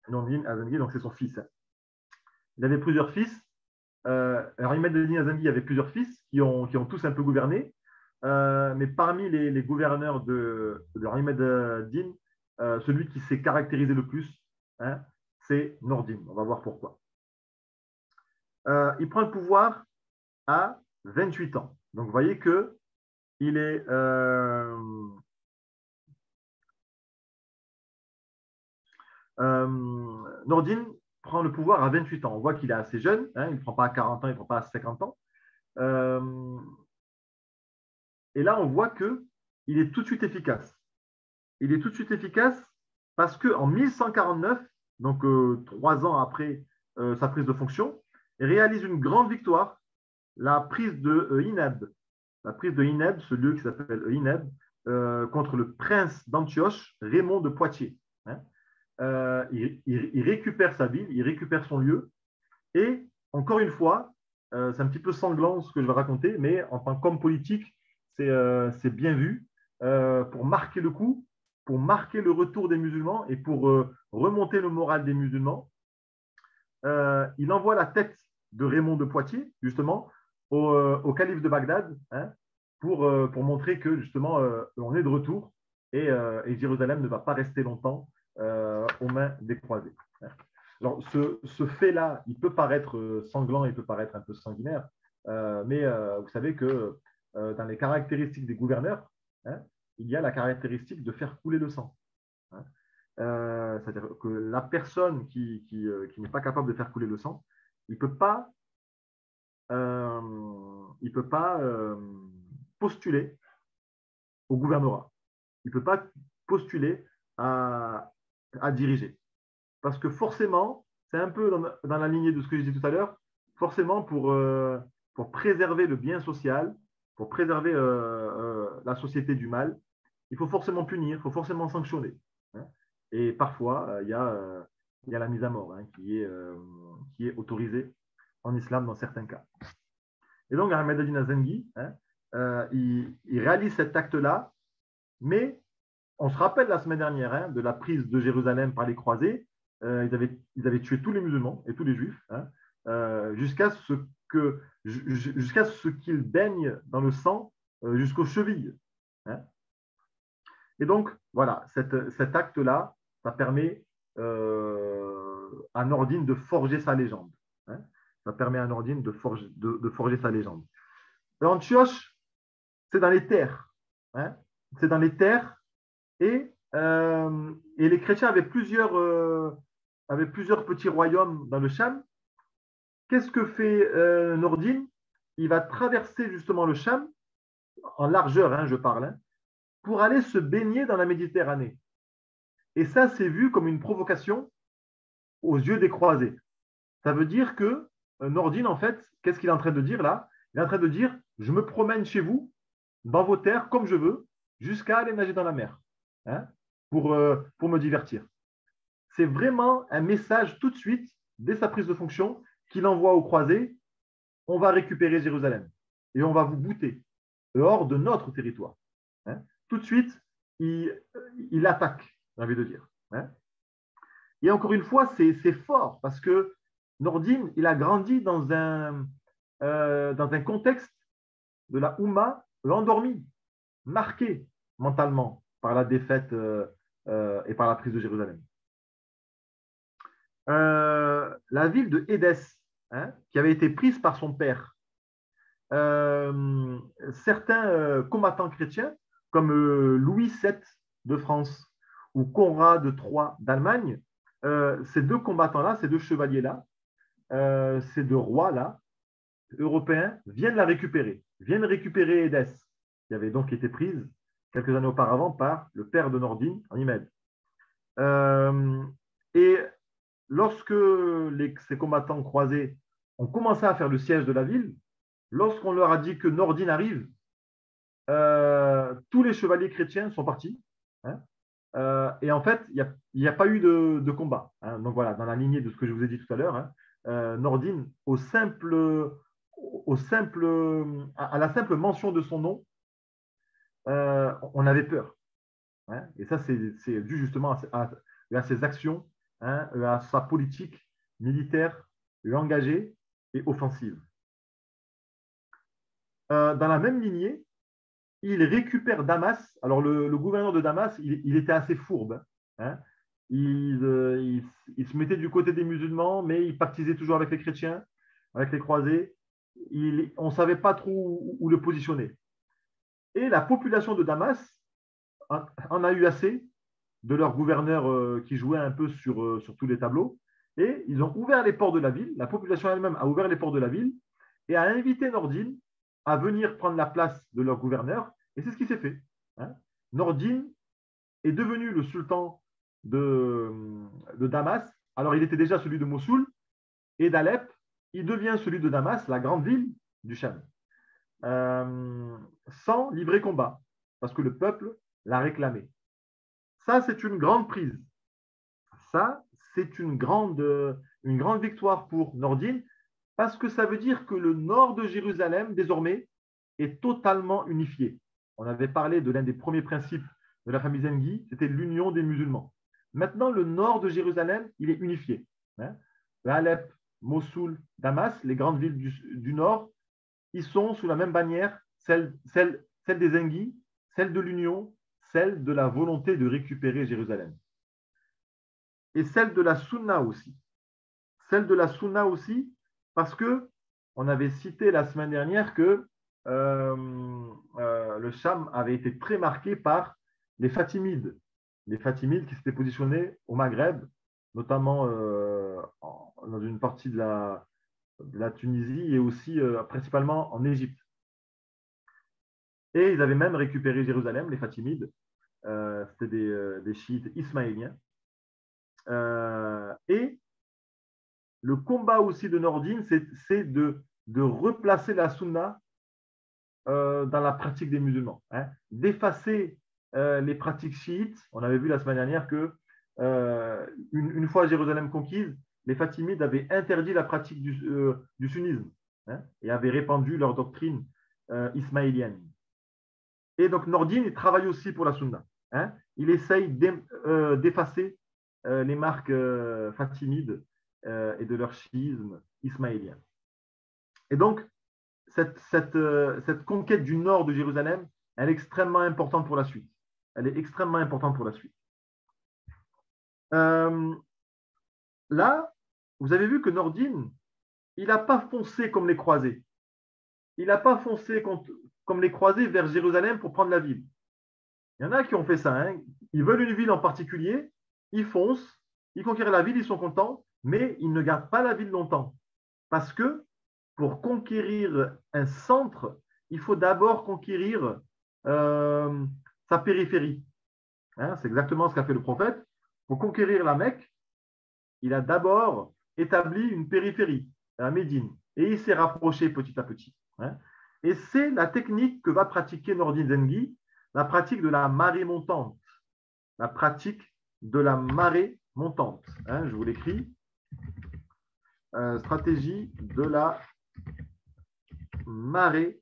Nourdin Zengi, donc c'est son fils. il avait plusieurs fils. Alors, Ahmed Eddin Zengi avait plusieurs fils qui ont tous un peu gouverné. Mais parmi les gouverneurs de Ahmed Eddin, celui qui s'est caractérisé le plus, hein, c'est Nordin. On va voir pourquoi. Il prend le pouvoir à 28 ans. Donc, vous voyez que il est Nordin prend le pouvoir à 28 ans. On voit qu'il est assez jeune, hein, il ne prend pas à 40 ans, il ne prend pas à 50 ans. Et là, on voit qu'il est tout de suite efficace. Il est tout de suite efficace parce qu'en 1149, donc 3 ans après sa prise de fonction, il réalise une grande victoire, la prise de Ineb. La prise de Ineb, ce lieu qui s'appelle Ineb, contre le prince d'Antioche, Raymond de Poitiers. Hein. Il récupère sa ville, il récupère son lieu. Et encore une fois, c'est un petit peu sanglant ce que je vais raconter, mais en tant qu'homme politique, c'est bien vu pour marquer le coup, pour marquer le retour des musulmans et pour remonter le moral des musulmans. Il envoie la tête de Raymond de Poitiers, justement, au calife de Bagdad, hein, pour montrer que, justement, on est de retour et Jérusalem ne va pas rester longtemps aux mains des croisés. Alors, ce fait-là, il peut paraître sanglant, il peut paraître un peu sanguinaire, mais vous savez que dans les caractéristiques des gouverneurs, hein, il y a la caractéristique de faire couler le sang. Hein. C'est-à-dire que la personne qui n'est pas capable de faire couler le sang, il ne peut pas, postuler au gouvernorat. Il ne peut pas postuler à diriger. Parce que forcément, c'est un peu dans la lignée de ce que je disais tout à l'heure, forcément pour préserver le bien social, pour préserver la société du mal, il faut forcément punir, il faut forcément sanctionner. Hein. Et parfois, il y a la mise à mort, hein, qui est autorisée en islam dans certains cas. Et donc, Ahmed Eddin Zengi, hein, il réalise cet acte-là, mais on se rappelle la semaine dernière, hein, de la prise de Jérusalem par les croisés. Ils avaient tué tous les musulmans et tous les juifs, hein, jusqu'à ce qu'ils baignent dans le sang jusqu'aux chevilles. Hein. Et donc, voilà, cet acte-là, ça permet à Nordin de forger sa légende. Hein. Ça permet à Nordin de forger sa légende. Antioche, c'est dans les terres. Hein. C'est dans les terres et les chrétiens avaient plusieurs petits royaumes dans le Cham. Qu'est-ce que fait Nordin? Il va traverser justement le Cham, en largeur, hein, je parle, hein, pour aller se baigner dans la Méditerranée. Et ça, c'est vu comme une provocation aux yeux des croisés. Ça veut dire que Nordin, en fait, qu'est-ce qu'il est en train de dire là? Il est en train de dire, je me promène chez vous, dans vos terres, comme je veux, jusqu'à aller nager dans la mer, hein, pour me divertir. C'est vraiment un message tout de suite, dès sa prise de fonction, qu'il envoie aux croisés, on va récupérer Jérusalem et on va vous bouter hors de notre territoire. Hein. Tout de suite, il attaque, j'ai envie de dire. Hein. Et encore une fois, c'est fort parce que Nordin, il a grandi dans un contexte de la Oumma endormi, marqué mentalement par la défaite et par la prise de Jérusalem. La ville de Édesse, hein, qui avait été prise par son père. Certains combattants chrétiens, comme Louis VII de France ou Conrad III d'Allemagne, ces deux combattants-là, ces deux chevaliers-là, ces deux rois-là, européens, viennent la récupérer, viennent récupérer Édesse, qui avait donc été prise quelques années auparavant par le père de Nordin, Ahmed. Et lorsque ces combattants croisés ont commencé à faire le siège de la ville, lorsqu'on leur a dit que Nordin arrive, tous les chevaliers chrétiens sont partis. Hein, et en fait, il n'y a pas eu de combat. Hein. Donc voilà, dans la lignée de ce que je vous ai dit tout à l'heure, hein, Nordin, à la simple mention de son nom, on avait peur. Hein. Et ça, c'est dû justement à ses actions, hein, à sa politique militaire engagée et offensive. Dans la même lignée, il récupère Damas. Alors, le gouverneur de Damas, il était assez fourbe. Hein. Il se mettait du côté des musulmans, mais il pactisait toujours avec les chrétiens, avec les croisés. On ne savait pas trop où le positionner. Et la population de Damas en a eu assez de leur gouverneur qui jouait un peu sur tous les tableaux. Et ils ont ouvert les ports de la ville. La population elle-même a ouvert les ports de la ville et a invité Nordine à venir prendre la place de leur gouverneur. Et c'est ce qui s'est fait. Hein. Nordine est devenu le sultan de Damas. Alors, il était déjà celui de Mossoul et d'Alep. Il devient celui de Damas, la grande ville du Cham, sans livrer combat, parce que le peuple l'a réclamé. Ça, c'est une grande prise. Ça, c'est une grande victoire pour Nordine, parce que ça veut dire que le nord de Jérusalem, désormais, est totalement unifié. On avait parlé de l'un des premiers principes de la famille Zengi, c'était l'union des musulmans. Maintenant, le nord de Jérusalem, il est unifié. Hein. Alep, Mossoul, Damas, les grandes villes du nord, ils sont sous la même bannière, celle des Zengi, celle de l'union, celle de la volonté de récupérer Jérusalem. Et celle de la Sunna aussi. Celle de la Sunna aussi, parce que on avait cité la semaine dernière que le Cham avait été très marqué par les Fatimides. Les Fatimides qui s'étaient positionnés au Maghreb, notamment dans une partie de la Tunisie et aussi principalement en Égypte. Et ils avaient même récupéré Jérusalem, les Fatimides. C'était des chiites ismaéliens. Et le combat aussi de Nordine, c'est de replacer la Sunna dans la pratique des musulmans, hein, d'effacer les pratiques chiites. On avait vu la semaine dernière que une fois Jérusalem conquise, les Fatimides avaient interdit la pratique du sunnisme, hein, et avaient répandu leur doctrine ismaélienne. Et donc Nordine, il travaille aussi pour la Sunna. Hein. Il essaye d'effacer les marques fatimides et de leur chiisme ismaélien. Et donc, cette conquête du nord de Jérusalem, elle est extrêmement importante pour la suite. Elle est extrêmement importante pour la suite. Là, vous avez vu que Nordine, il n'a pas foncé comme les croisés. Il n'a pas foncé comme les croisés vers Jérusalem pour prendre la ville. Il y en a qui ont fait ça. Hein. Ils veulent une ville en particulier, ils foncent, ils conquièrent la ville, ils sont contents, mais ils ne gardent pas la ville longtemps. Parce que pour conquérir un centre, il faut d'abord conquérir sa périphérie. Hein, c'est exactement ce qu'a fait le prophète. Pour conquérir la Mecque, il a d'abord établi une périphérie, à Médine, et il s'est rapproché petit à petit. Hein. Et c'est la technique que va pratiquer Nordine Zengi, la pratique de la marée montante. La pratique de la marée montante. Hein, je vous l'écris. Stratégie de la marée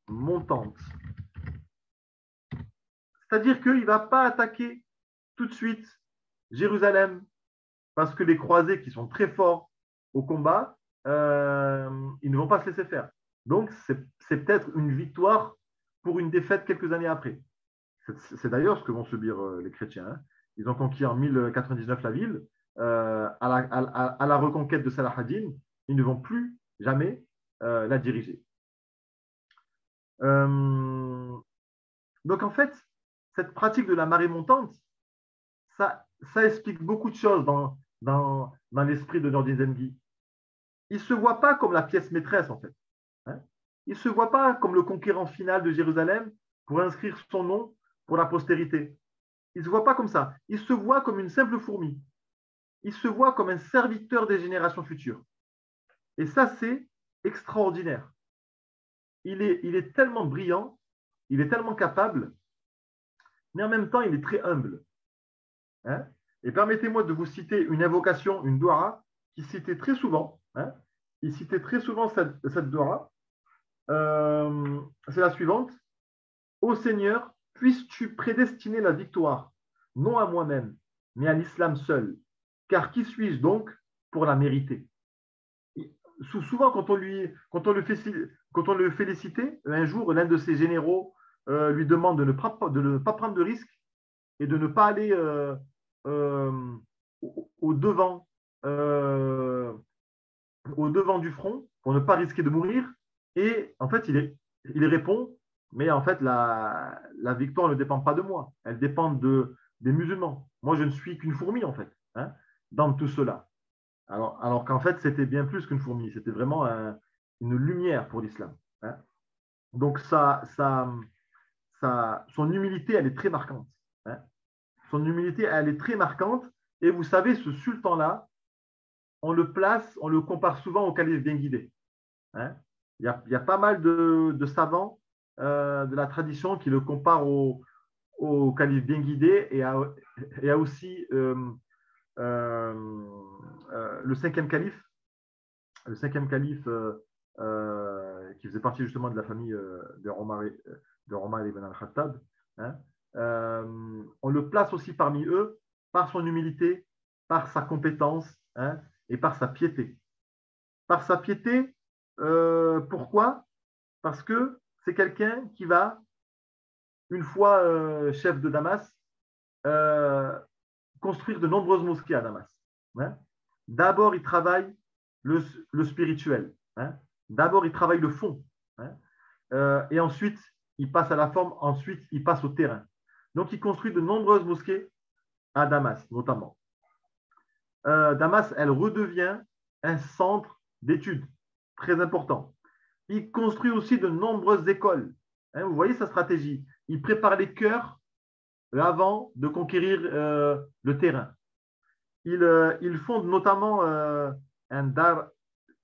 montante. C'est-à-dire qu'il ne va pas attaquer tout de suite Jérusalem parce que les croisés qui sont très forts au combat, ils ne vont pas se laisser faire. Donc, c'est peut-être une victoire pour une défaite quelques années après. C'est d'ailleurs ce que vont subir les chrétiens. Hein. Ils ont conquis en 1099 la ville. À la reconquête de Salah ad-Din, ils ne vont plus jamais la diriger. Donc, en fait, cette pratique de la marée montante, ça explique beaucoup de choses dans l'esprit de Nordine Zengi. Il ne se voit pas comme la pièce maîtresse, en fait. Hein. Il ne se voit pas comme le conquérant final de Jérusalem pour inscrire son nom pour la postérité. Il ne se voit pas comme ça. Il se voit comme une simple fourmi. Il se voit comme un serviteur des générations futures. Et ça, c'est extraordinaire. Il est tellement brillant, il est tellement capable, mais en même temps, il est très humble. Hein. Et permettez-moi de vous citer une invocation, une doua, qui citait très souvent. Hein. Il citait très souvent cette doua. C'est la suivante. Ô Seigneur, puisses-tu prédestiner la victoire, non à moi-même, mais à l'islam seul. Car qui suis-je donc pour la mériter? souvent, quand on le félicitait, un jour, l'un de ses généraux lui demande de ne pas prendre de risques et de ne pas aller euh, au devant, euh, au devant du front pour ne pas risquer de mourir. Et en fait, il répond, mais en fait, la victoire ne dépend pas de moi, elle dépend des musulmans. Moi, je ne suis qu'une fourmi, en fait, hein, dans tout cela. Alors qu'en fait, c'était bien plus qu'une fourmi, c'était vraiment une lumière pour l'islam, hein. Donc, son humilité, elle est très marquante, hein. Son humilité, elle est très marquante. Et vous savez, ce sultan-là, on le compare souvent au calife bien guidé, hein. Il y a pas mal de savants de la tradition qui le comparent au calife bien guidé et à aussi le cinquième calife, qui faisait partie justement de la famille de Omar ibn al-Khattab, hein. On le place aussi parmi eux par son humilité, par sa compétence, hein, et par sa piété. Par sa piété, pourquoi? Parce que c'est quelqu'un qui va, une fois chef de Damas, construire de nombreuses mosquées à Damas, hein. D'abord, il travaille le spirituel, hein. D'abord, il travaille le fond, hein. Et ensuite, il passe à la forme, ensuite, il passe au terrain. Donc, il construit de nombreuses mosquées à Damas, notamment. Damas, elle redevient un centre d'études très important. Il construit aussi de nombreuses écoles, hein. Vous voyez sa stratégie. Il prépare les cœurs avant de conquérir le terrain. Il fonde notamment un Dar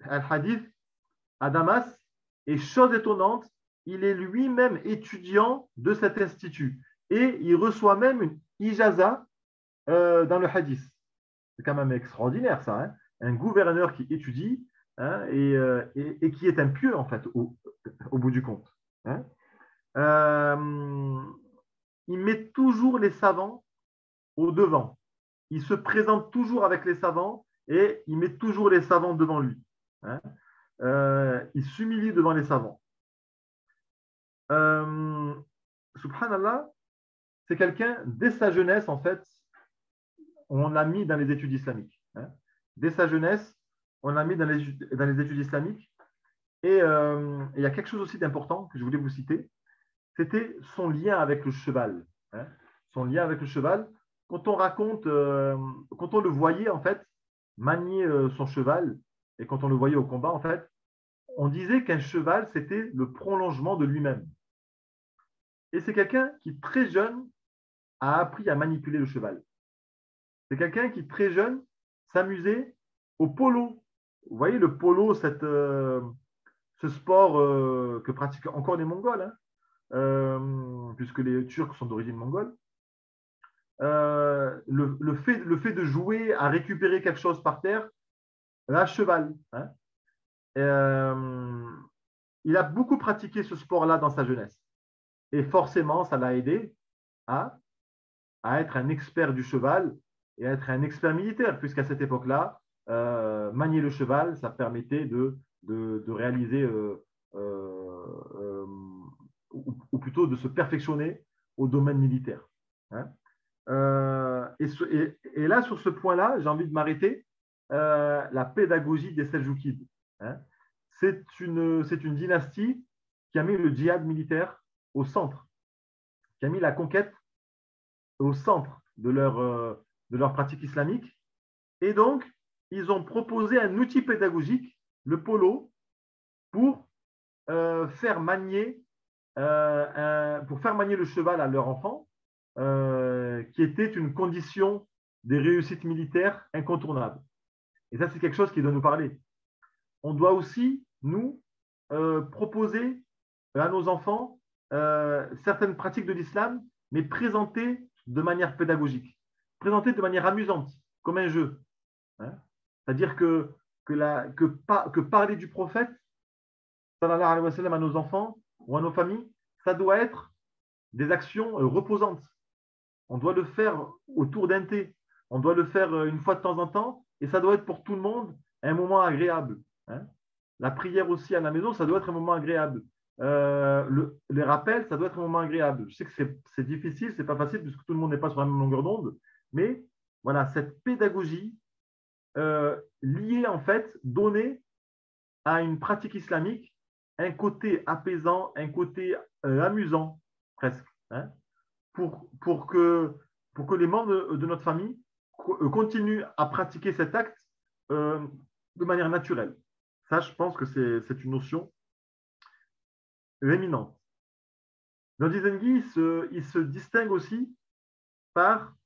al-Hadith à Damas. Et chose étonnante, il est lui-même étudiant de cet institut. Et il reçoit même une ijaza dans le hadith. C'est quand même extraordinaire, ça, hein. Un gouverneur qui étudie, hein, et qui est un pieux, en fait, au bout du compte, hein. Il met toujours les savants au devant. Il se présente toujours avec les savants et il met toujours les savants devant lui, hein. Il s'humilie devant les savants. Subhanallah, c'est quelqu'un, dès sa jeunesse, en fait, on l'a mis dans les études islamiques, hein. Dès sa jeunesse, on l'a mis dans les études islamiques. Et il y a quelque chose aussi d'important que je voulais vous citer, c'était son lien avec le cheval, hein. Son lien avec le cheval. Quand on raconte, quand on le voyait en fait manier son cheval et quand on le voyait au combat, en fait, on disait qu'un cheval, c'était le prolongement de lui-même. Et c'est quelqu'un qui, très jeune, a appris à manipuler le cheval. C'est quelqu'un qui, très jeune, s'amusait au polo. Vous voyez, le polo, ce sport que pratiquent encore les Mongols, hein, puisque les Turcs sont d'origine mongole. Le fait de jouer à récupérer quelque chose par terre à cheval, hein. Il a beaucoup pratiqué ce sport-là dans sa jeunesse. Et forcément, ça l'a aidé à être un expert du cheval et à être un expert militaire, puisqu'à cette époque-là, manier le cheval, ça permettait de réaliser, ou plutôt de se perfectionner au domaine militaire, hein. Et là, sur ce point-là, j'ai envie de m'arrêter. La pédagogie des Seljoukides, hein. C'est une dynastie qui a mis le djihad militaire au centre, qui a mis la conquête au centre de leur pratique islamique. Et donc, ils ont proposé un outil pédagogique, le polo, pour faire manier le cheval à leur enfant, qui était une condition des réussites militaires incontournables. Et ça, c'est quelque chose qui doit nous parler. On doit aussi, nous, proposer à nos enfants certaines pratiques de l'islam, mais présentées de manière pédagogique, présentées de manière amusante, comme un jeu, hein. C'est-à-dire que parler du prophète, sallallahu alayhi wa sallam, à nos enfants ou à nos familles, ça doit être des actions reposantes. On doit le faire autour d'un thé. On doit le faire une fois de temps en temps et ça doit être pour tout le monde un moment agréable, hein. La prière aussi à la maison, ça doit être un moment agréable. Les rappels, ça doit être un moment agréable. Je sais que c'est difficile, c'est pas facile puisque tout le monde n'est pas sur la même longueur d'onde, mais voilà, cette pédagogie liée en fait, donnée à une pratique islamique, un côté apaisant, un côté amusant presque, hein, pour que les membres de notre famille continuent à pratiquer cet acte de manière naturelle. Ça, je pense que c'est une notion éminente. Nordin Zengi, il se distingue aussi par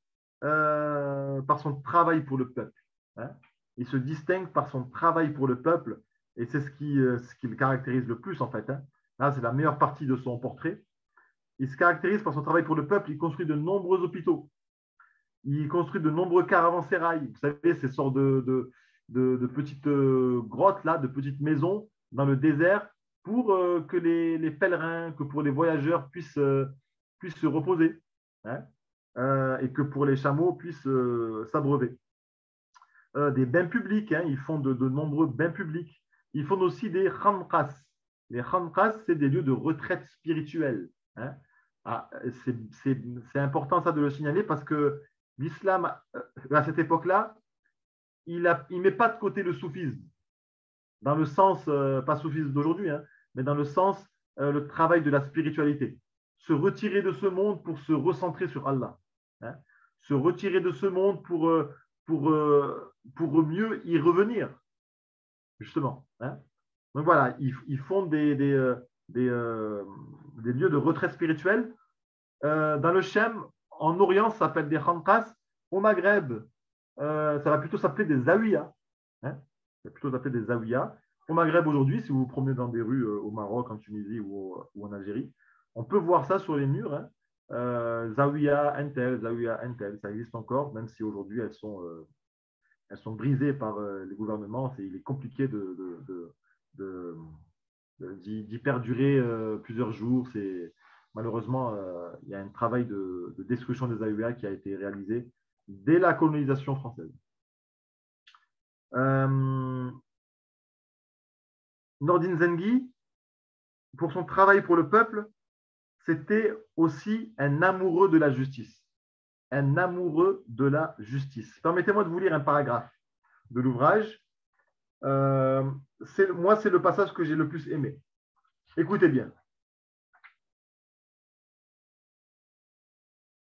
son travail pour le peuple. Hein. Il se distingue par son travail pour le peuple et c'est ce qui le caractérise le plus en fait. Hein. Là, c'est la meilleure partie de son portrait. Il se caractérise par son travail pour le peuple. Il construit de nombreux hôpitaux. Il construit de nombreux caravansérails. Vous savez, ces sortes de petites grottes, là, de petites maisons dans le désert pour que les pèlerins, que pour les voyageurs puissent se reposer. Hein, et que pour les chameaux puissent s'abreuver. Des bains publics, hein, ils font de nombreux bains publics. Ils font aussi des khamqas. Les khamqas, c'est des lieux de retraite spirituelle. Hein. Ah, c'est important ça de le signaler parce que l'islam, à cette époque-là, il ne met pas de côté le soufisme, dans le sens, pas soufisme d'aujourd'hui, hein, mais dans le sens, le travail de la spiritualité. Se retirer de ce monde pour se recentrer sur Allah. Hein, se retirer de ce monde pour mieux y revenir, justement. Hein. Donc voilà, ils font des lieux de retraite spirituelle. Dans le Shem, en Orient, ça s'appelle des khamqas. Au Maghreb, ça va plutôt s'appeler des zawiyas. Hein. Ça va plutôt s'appeler des zawiyas. Au Maghreb aujourd'hui, si vous vous promenez dans des rues au Maroc, en Tunisie ou en Algérie, on peut voir ça sur les murs. Hein. Zawiya Entel, ça existe encore, même si aujourd'hui elles sont brisées par les gouvernements. Il est compliqué d'y perdurer plusieurs jours. Malheureusement, il y a un travail de destruction des Zawiya qui a été réalisé dès la colonisation française. Nordin Zengi, pour son travail pour le peuple, c'était aussi un amoureux de la justice. Un amoureux de la justice. Permettez-moi de vous lire un paragraphe de l'ouvrage. Moi, c'est le passage que j'ai le plus aimé. Écoutez bien.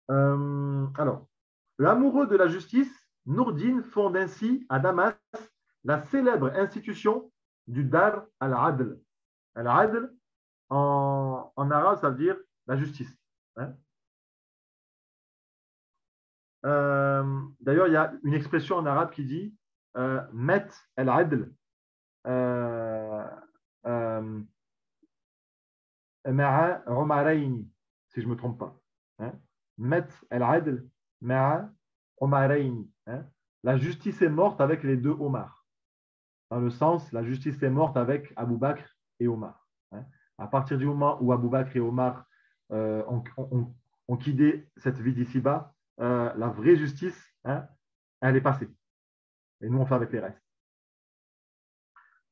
Alors, l'amoureux de la justice, Nordin fonde ainsi à Damas la célèbre institution du Dar al-Adl. Al-Adl, en arabe, ça veut dire la justice. Hein. D'ailleurs, il y a une expression en arabe qui dit Met al-Adl ma'a Umarayni, si je ne me trompe pas. Hein. Met al-Adl ma'a Umarayni. La justice est morte avec les deux Omar. Dans le sens, la justice est morte avec Abu Bakr et Omar. Hein. À partir du moment où Abu Bakr et Omar ont quitté cette vie d'ici-bas, la vraie justice, hein, elle est passée. Et nous, on fait avec les restes.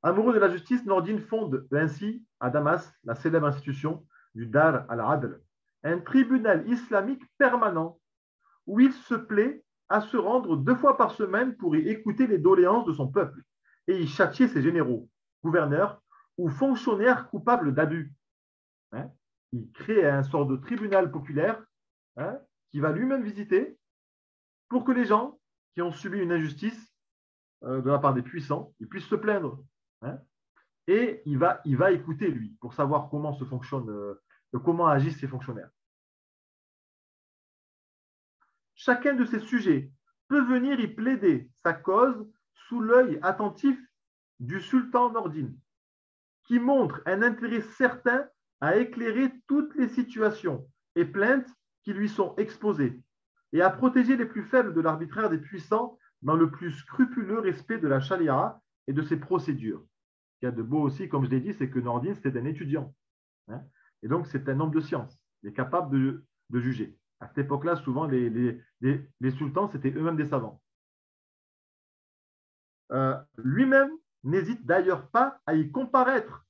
Amoureux de la justice, Nordin fonde ainsi à Damas la célèbre institution du Dar al-Adl, un tribunal islamique permanent où il se plaît à se rendre 2 fois par semaine pour y écouter les doléances de son peuple et y châtier ses généraux, gouverneurs ou fonctionnaires coupables d'abus. Hein. Il crée un sort de tribunal populaire, hein, qui va lui-même visiter pour que les gens qui ont subi une injustice de la part des puissants, ils puissent se plaindre. Hein. Et il va écouter, lui, pour savoir comment comment agissent ces fonctionnaires. Chacun de ces sujets peut venir y plaider sa cause sous l'œil attentif du sultan Nordin, qui montre un intérêt certain à éclairer toutes les situations et plaintes qui lui sont exposées et à protéger les plus faibles de l'arbitraire des puissants dans le plus scrupuleux respect de la charia et de ses procédures. Ce qu'il y a de beau aussi, comme je l'ai dit, c'est que Nordin, c'était un étudiant. Hein, et donc, c'est un homme de science. Il est capable de juger. À cette époque-là, souvent, les sultans, c'était eux-mêmes des savants. Lui-même, n'hésite d'ailleurs pas à y comparaître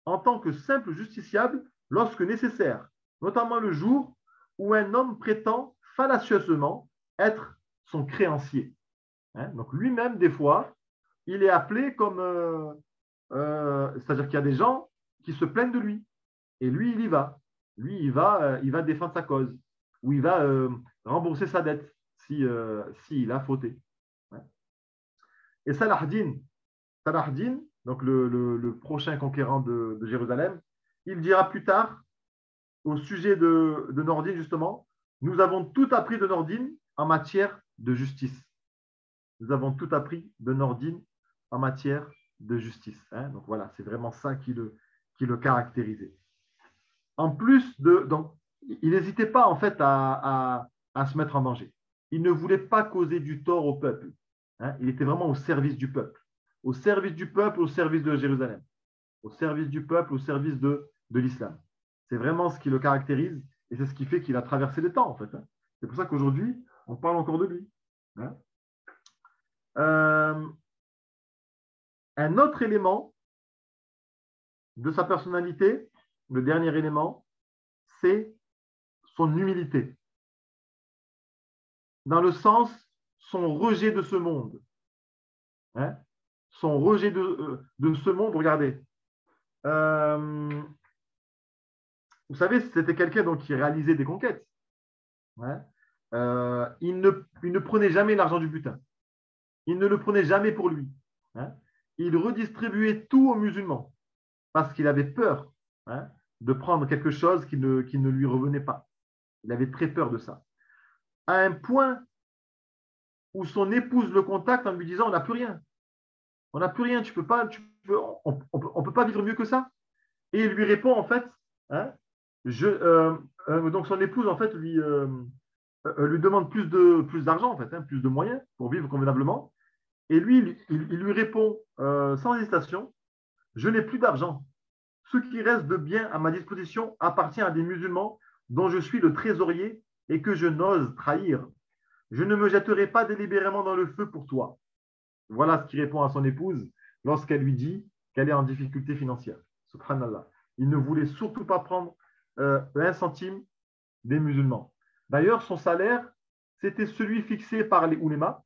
en tant que simple justiciable lorsque nécessaire, notamment le jour où un homme prétend fallacieusement être son créancier. Donc lui-même, des fois, il est appelé comme... c'est-à-dire qu'il y a des gens qui se plaignent de lui. Et lui, il y va. Lui, il va défendre sa cause. Ou il va rembourser sa dette s'il a fauté. Et Saladin, donc le prochain conquérant de Jérusalem, il dira plus tard, au sujet de Nordine, justement, nous avons tout appris de Nordine en matière de justice. Nous avons tout appris de Nordine en matière de justice. Donc voilà, c'est vraiment ça qui le caractérisait. En plus donc, il n'hésitait pas en fait à se mettre en danger. Il ne voulait pas causer du tort au peuple. Il était vraiment au service du peuple. Au service du peuple, au service de Jérusalem. Au service du peuple, au service de l'islam. C'est vraiment ce qui le caractérise et c'est ce qui fait qu'il a traversé les temps en fait. C'est pour ça qu'aujourd'hui, on parle encore de lui. Un autre élément de sa personnalité, le dernier élément, c'est son humilité. Dans le sens, son rejet de ce monde. Son rejet de ce monde, regardez. Vous savez, c'était quelqu'un donc, qui réalisait des conquêtes. Il ne prenait jamais l'argent du butin. Il ne le prenait jamais pour lui. Il redistribuait tout aux musulmans parce qu'il avait peur de prendre quelque chose qui ne lui revenait pas. Il avait très peur de ça. À un point où son épouse le contacte en lui disant « On n'a plus rien. On n'a plus rien. On peut pas vivre mieux que ça. » Et il lui répond en fait, donc son épouse en fait lui demande plus d'argent en fait, plus de moyens pour vivre convenablement. Et lui, il lui répond sans hésitation, je n'ai plus d'argent. Ce qui reste de bien à ma disposition appartient à des musulmans dont je suis le trésorier et que je n'ose trahir. Je ne me jetterai pas délibérément dans le feu pour toi. Voilà ce qu'il répond à son épouse lorsqu'elle lui dit qu'elle est en difficulté financière. Subhanallah. Il ne voulait surtout pas prendre un centime des musulmans. D'ailleurs, son salaire, c'était celui fixé par les oulémas,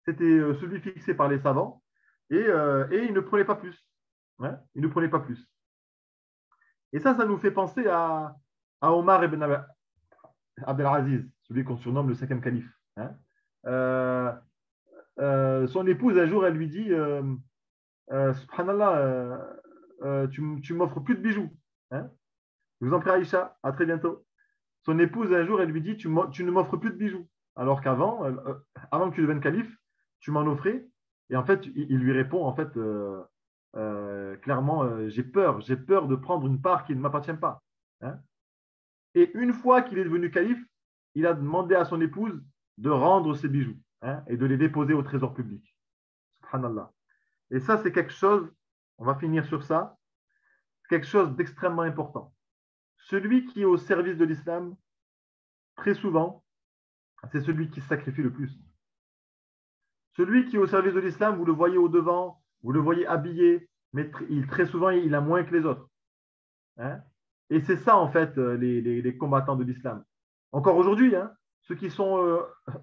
c'était celui fixé par les savants, et il ne prenait pas plus. Il ne prenait pas plus. Et ça nous fait penser à Omar ibn Abdelaziz, celui qu'on surnomme le 5e calife. Son épouse, un jour, elle lui dit Subhanallah, tu m'offres plus de bijoux. Je vous en prie, Aïcha, à très bientôt. Son épouse, un jour, elle lui dit tu ne m'offres plus de bijoux. Alors qu'avant, avant que tu deviennes calife, tu m'en offrais. Et en fait, il lui répond en fait, clairement j'ai peur de prendre une part qui ne m'appartient pas. Et une fois qu'il est devenu calife, il a demandé à son épouse de rendre ses bijoux et de les déposer au trésor public. Subhanallah. Et ça, c'est quelque chose, on va finir sur ça, quelque chose d'extrêmement important. Celui qui est au service de l'islam, très souvent, c'est celui qui se sacrifie le plus. Celui qui est au service de l'islam, vous le voyez au devant, vous le voyez habillé, mais très souvent, il a moins que les autres. Et c'est ça, en fait, les combattants de l'islam. Encore aujourd'hui, ceux qui sont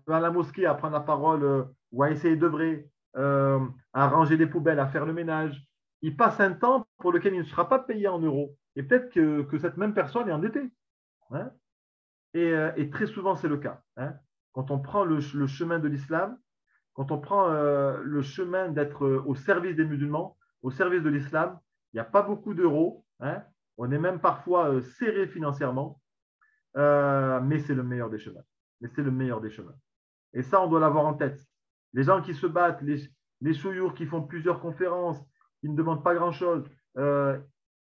à la mosquée à prendre la parole ou à essayer d'œuvrer, à ranger les poubelles, à faire le ménage, ils passent un temps pour lequel il ne sera pas payé en euros. Et peut-être que cette même personne est endettée. Et très souvent, c'est le cas. Quand on prend le chemin de l'islam, quand on prend le chemin d'être au service des musulmans, au service de l'islam, il n'y a pas beaucoup d'euros. On est même parfois serré financièrement, mais c'est le meilleur des chemins. Et ça, on doit l'avoir en tête. Les gens qui se battent, les chouyours qui font plusieurs conférences, qui ne demandent pas grand-chose,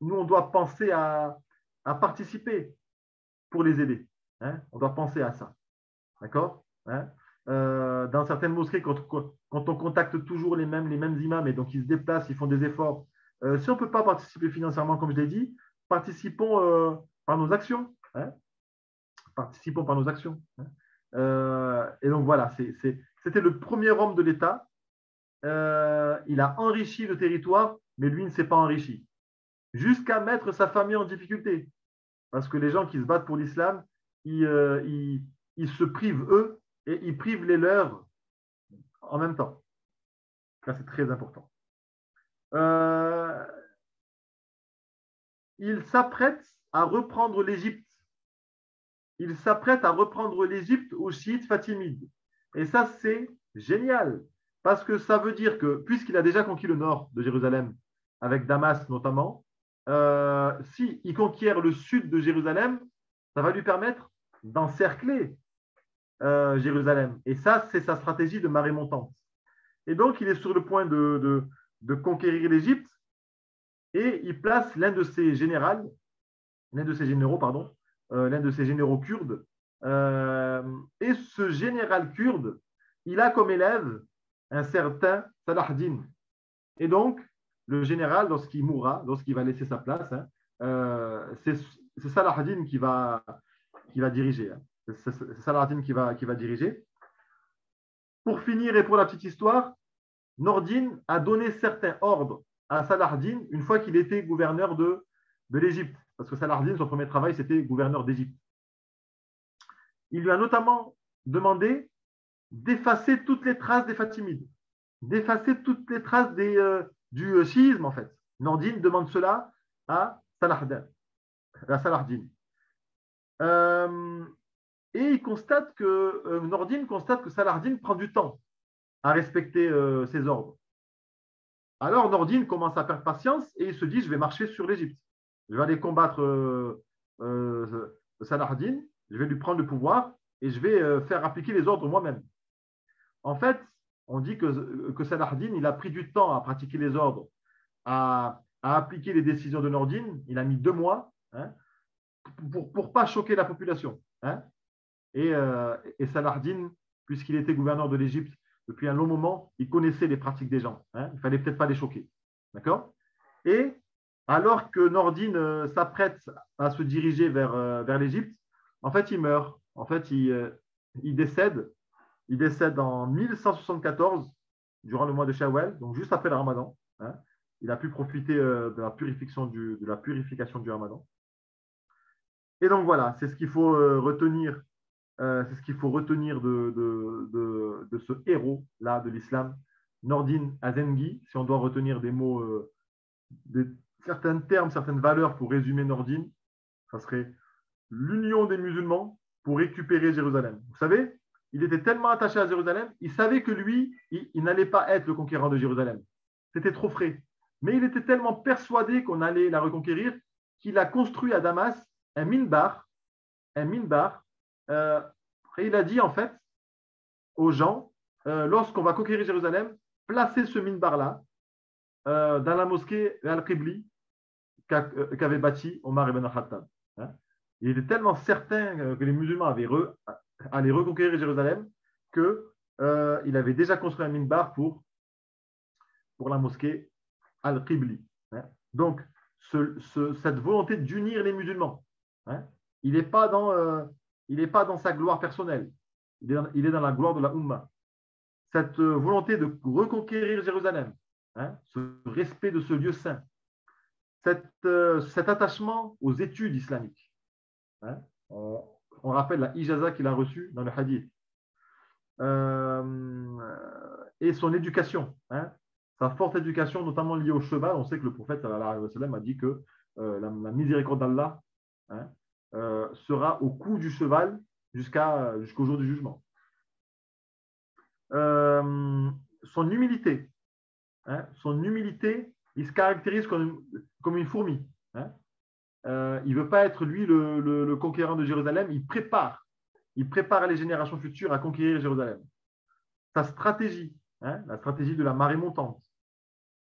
nous, on doit penser à participer pour les aider. On doit penser à ça. D'accord dans certaines mosquées, quand on contacte toujours les mêmes imams, et donc ils se déplacent, ils font des efforts. Si on ne peut pas participer financièrement, comme je l'ai dit, participons par nos actions. Participons par nos actions. Et donc voilà, c'était le premier homme de l'État il a enrichi le territoire, mais lui ne s'est pas enrichi. Jusqu'à mettre sa famille en difficulté. Parce que les gens qui se battent pour l'islam, ils se privent eux et ils privent les leurs en même temps. Ça, c'est très important. Il s'apprête à reprendre l'Égypte. Il s'apprête à reprendre l'Égypte aux chiites fatimides. Et ça, c'est génial. Parce que ça veut dire que, puisqu'il a déjà conquis le nord de Jérusalem, avec Damas notamment, s'il conquiert le sud de Jérusalem, ça va lui permettre d'encercler Jérusalem. Et ça, c'est sa stratégie de marée montante. Et donc, il est sur le point de conquérir l'Égypte et il place l'un de ses généraux, l'un de ses généraux kurdes. Et ce général kurde, il a comme élève un certain Salah ad-Din. Et donc, le général, lorsqu'il mourra, lorsqu'il va laisser sa place, c'est Salah ad-Din qui va diriger. C'est Salah ad-Din qui va diriger. Pour finir et pour la petite histoire, Nordin a donné certains ordres à Salah ad-Din une fois qu'il était gouverneur de l'Égypte. Parce que Salah ad-Din, son premier travail, c'était gouverneur d'Égypte. Il lui a notamment demandé d'effacer toutes les traces des Fatimides, d'effacer toutes les traces du chiisme, en fait. Nordin demande cela à Salah ad-Din. Et il constate que Nordin constate que Salah ad-Din prend du temps à respecter ses ordres. Alors Nordin commence à perdre patience et il se dit, je vais marcher sur l'Égypte. Je vais aller combattre Salah ad-Din, je vais lui prendre le pouvoir et je vais faire appliquer les ordres moi-même. En fait, on dit que Salah ad-Din, il a pris du temps à pratiquer les ordres, à appliquer les décisions de Nordin. Il a mis 2 mois pour ne pas choquer la population. Et Salah ad-Din, puisqu'il était gouverneur de l'Égypte depuis un long moment, il connaissait les pratiques des gens. Il ne fallait peut-être pas les choquer. D'accord ? Et alors que Nordin s'apprête à se diriger vers l'Égypte, en fait, il meurt. En fait, il décède. Il décède en 1174, durant le mois de Shawwal, donc juste après le Ramadan. Il a pu profiter de la purification du Ramadan. Et donc voilà, c'est ce qu'il faut retenir. C'est ce qu'il faut retenir de ce héros-là de l'islam, Nordin Azengi. Si on doit retenir des mots, certains termes, certaines valeurs pour résumer Nordin, ça serait l'union des musulmans pour récupérer Jérusalem. Vous savez, il était tellement attaché à Jérusalem, il savait que lui, il n'allait pas être le conquérant de Jérusalem. C'était trop frais. Mais il était tellement persuadé qu'on allait la reconquérir qu'il a construit à Damas un minbar. Il a dit en fait aux gens, lorsqu'on va conquérir Jérusalem, placez ce minbar-là dans la mosquée Al-Qibli qu'avait bâti Omar ibn al-Khattab. Il était tellement certain que les musulmans allaient reconquérir Jérusalem qu'il avait déjà construit un minbar pour la mosquée Al-Qibli. Donc, cette volonté d'unir les musulmans, il n'est pas dans sa gloire personnelle, il est dans la gloire de la Ummah. Cette volonté de reconquérir Jérusalem, ce respect de ce lieu saint, cet attachement aux études islamiques. On rappelle la ijaza qu'il a reçue dans le hadith. Et son éducation, sa forte éducation, notamment liée au cheval. On sait que le prophète sallallahu alayhi wa sallam a dit que la miséricorde d'Allah sera au cou du cheval jusqu'au jour du jugement. Son humilité, il se caractérise comme une fourmi. Il ne veut pas être lui le conquérant de Jérusalem, il prépare les générations futures à conquérir Jérusalem. Sa stratégie, la stratégie de la marée montante,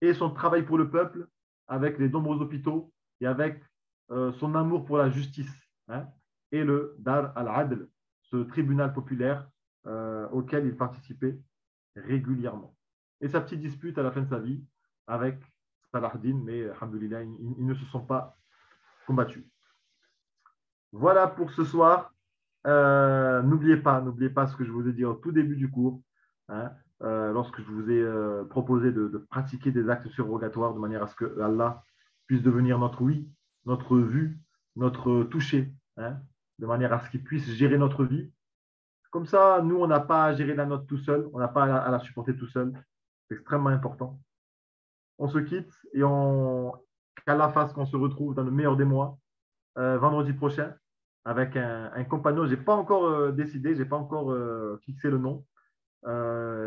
et son travail pour le peuple avec les nombreux hôpitaux et avec son amour pour la justice, et le Dar al-Adl, ce tribunal populaire auquel il participait régulièrement. Et sa petite dispute à la fin de sa vie avec Salah ad-Din, mais alhamdoulilah, ils ne se sont pas combattus. Voilà pour ce soir. N'oubliez pas ce que je vous ai dit au tout début du cours. lorsque je vous ai proposé de pratiquer des actes surrogatoires de manière à ce que Allah puisse devenir notre oui, notre vue, notre toucher, hein, de manière à ce qu'il puisse gérer notre vie. Comme ça, nous, on n'a pas à gérer la nôtre tout seul, on n'a pas à la supporter tout seul. C'est extrêmement important. On se quitte et qu'Allah fasse qu'on se retrouve dans le meilleur des mois, vendredi prochain, avec un compagnon. Je n'ai pas encore décidé, je n'ai pas encore fixé le nom.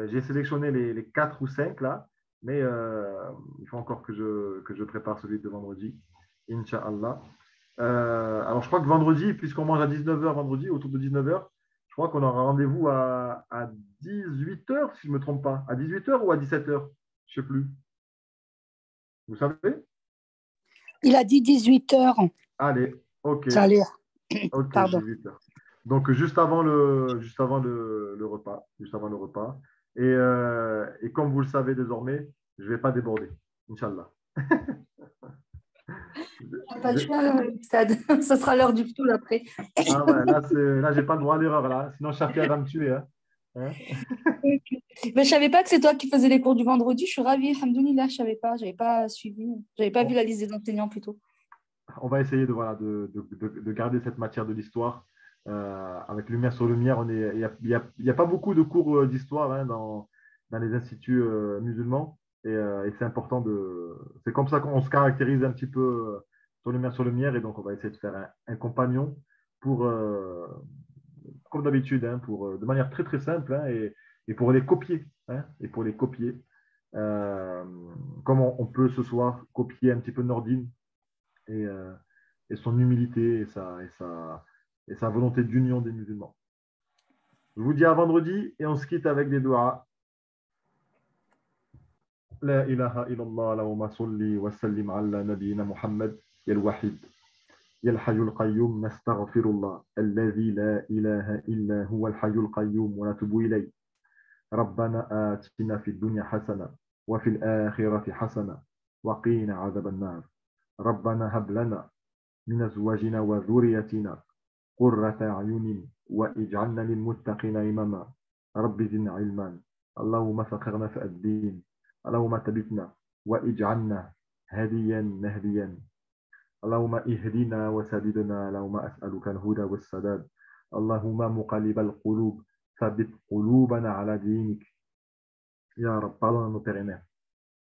J'ai sélectionné les 4 ou 5 là, mais il faut encore que je prépare celui de vendredi, Inch'Allah. Alors, je crois que vendredi, puisqu'on mange à 19h vendredi, autour de 19h, je crois qu'on aura rendez-vous à 18h, si je ne me trompe pas. À 18h ou à 17h? Je ne sais plus. Vous savez? Il a dit 18h. Allez, ok. Salut. Ok, Pardon. 18h. Donc, juste avant le repas. Juste avant le repas. Et comme vous le savez désormais, je ne vais pas déborder. Inch'Allah. Pas le choix, Stade. Ça sera l'heure du foot après. Ah ouais, là, je n'ai pas le droit à l'erreur. Là. Sinon, Shafia va me tuer. Hein. Mais je ne savais pas que c'est toi qui faisais les cours du vendredi. Je suis ravie. Alhamdoulilah, je ne savais pas. Je n'avais pas suivi. Je n'avais pas vu la liste des enseignants plutôt. On va essayer de garder cette matière de l'histoire. Avec Lumière sur Lumière, il n'y a pas beaucoup de cours d'histoire hein, dans les instituts musulmans. Et c'est important c'est comme ça qu'on se caractérise un petit peu sur Lumière. Et donc, on va essayer de faire un compagnon pour, comme d'habitude, hein, de manière très, très simple hein, et pour les copier. Hein, et pour les copier. Comme on peut ce soir copier un petit peu Nordine et son humilité et sa volonté d'union des musulmans. Je vous dis à vendredi et on se quitte avec des doigts. La ilaha illallah, Allahumma salli wa sallim ala nabiyyina Muhammad, ya al-wahid, ya al-hayyul qayyum, nastaghfirullah, alladhi la ilaha illa huwa al-hayyul qayyum, wa natubu ilayh. ربنا آتنا في الدنيا حسنة وفي الآخرة حسنة وقنا عذاب النار ربنا هب لنا من أزواجنا وذريتنا قرة أعين واجعلنا للمتقين إماما رب زدنا علما اللهم فقهنا في الدين اللهم ثبتنا واجعلنا هديا مهديا اللهم اهدنا وسددنا اللهم أسألك الهدى والسداد اللهم مقلب القلوب ثبت قلوبنا على دينك يا رب. Pardonne à nos pères et mères,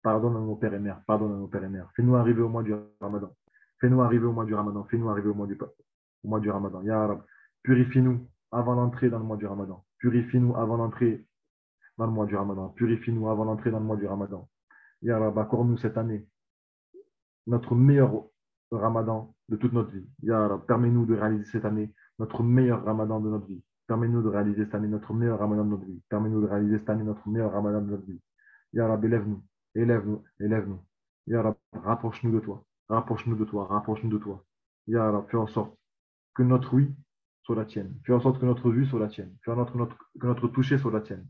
pardonne à nos pères et mères, pardonne à nos pères et mères. Fais-nous arriver au mois du Ramadan. Fais-nous arriver au mois du Ramadan. Fais-nous arriver au mois du Ramadan. Ya Rab, purifie-nous avant l'entrée dans le mois du Ramadan. Purifie-nous avant l'entrée dans le mois du Ramadan. Purifie-nous avant l'entrée dans le mois du Ramadan. Ya Rab, accorde-nous cette année notre meilleur Ramadan de toute notre vie. Ya Rab, permets-nous de réaliser cette année notre meilleur Ramadan de notre vie. Permets-nous de réaliser cette année notre meilleur Ramadan de notre vie. Permets-nous de réaliser cette année notre meilleur Ramadan de notre vie. Ya Rab, élève-nous, élève-nous, élève-nous. Ya Rab, rapproche-nous de toi. Rapproche-nous de toi, rapproche-nous de toi. Ya Rab, fais en sorte que notre oui soit la tienne. Fais en sorte que notre vue soit la tienne. Fais en sorte que notre toucher soit la tienne.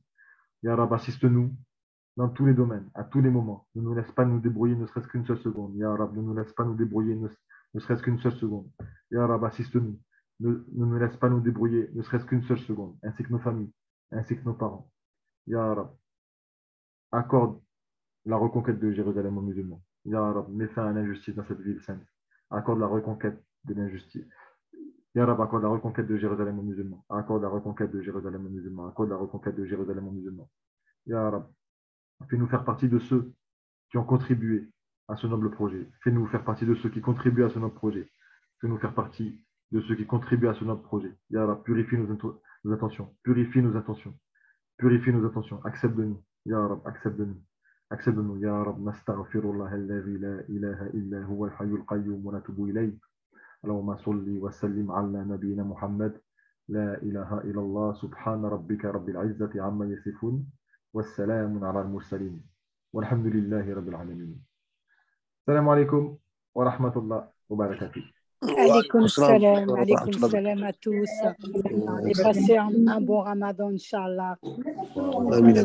Ya Rab, assiste-nous dans tous les domaines, à tous les moments. Ne nous laisse pas nous débrouiller ne serait-ce qu'une seule seconde. Ya Rab, ne nous laisse pas nous débrouiller ne serait-ce qu'une seule seconde. Ya Rab, assiste-nous. Ne nous laisse pas nous débrouiller ne serait-ce qu'une seule seconde, ainsi que nos familles, ainsi que nos parents. Ya Rab, accorde la reconquête de Jérusalem aux musulmans. Ya Rab, mets fin à l'injustice dans cette ville sainte. Accorde la reconquête de l'injustice. Ya Rab, accorde la reconquête de Jérusalem aux musulmans. Accorde la reconquête de Jérusalem aux musulmans. Accorde la reconquête de Jérusalem aux musulmans. Ya Rab, fais-nous faire partie de ceux qui ont contribué à ce noble projet. Fais-nous faire partie de ceux qui contribuent à ce noble projet. Fais-nous faire partie de ceux qui contribuent à ce noble projet. Ya Rab, purifie nos intentions. Purifie nos intentions. Purifie nos intentions. Accepte de nous. Ya Rab, accepte de nous. Accepte de nous. Ya Rab, nastaghfirullah alladhi la ilaha illa huwa al-hayyul qayyum wa natubu ilayh. Allahumma salli wa sallim ala nabiyyina Muhammad. La ilaha illallah. Subhana rabbika rabbil izzati amma yasifun. Wassalamun ala al-mursalin. Walhamdulillahi rabbil alamin. Salam alaikum wa rahmatullah wa barakatuh. Alaikum salam à tous. Et passez un bon Ramadan, Inch'Allah. Amin.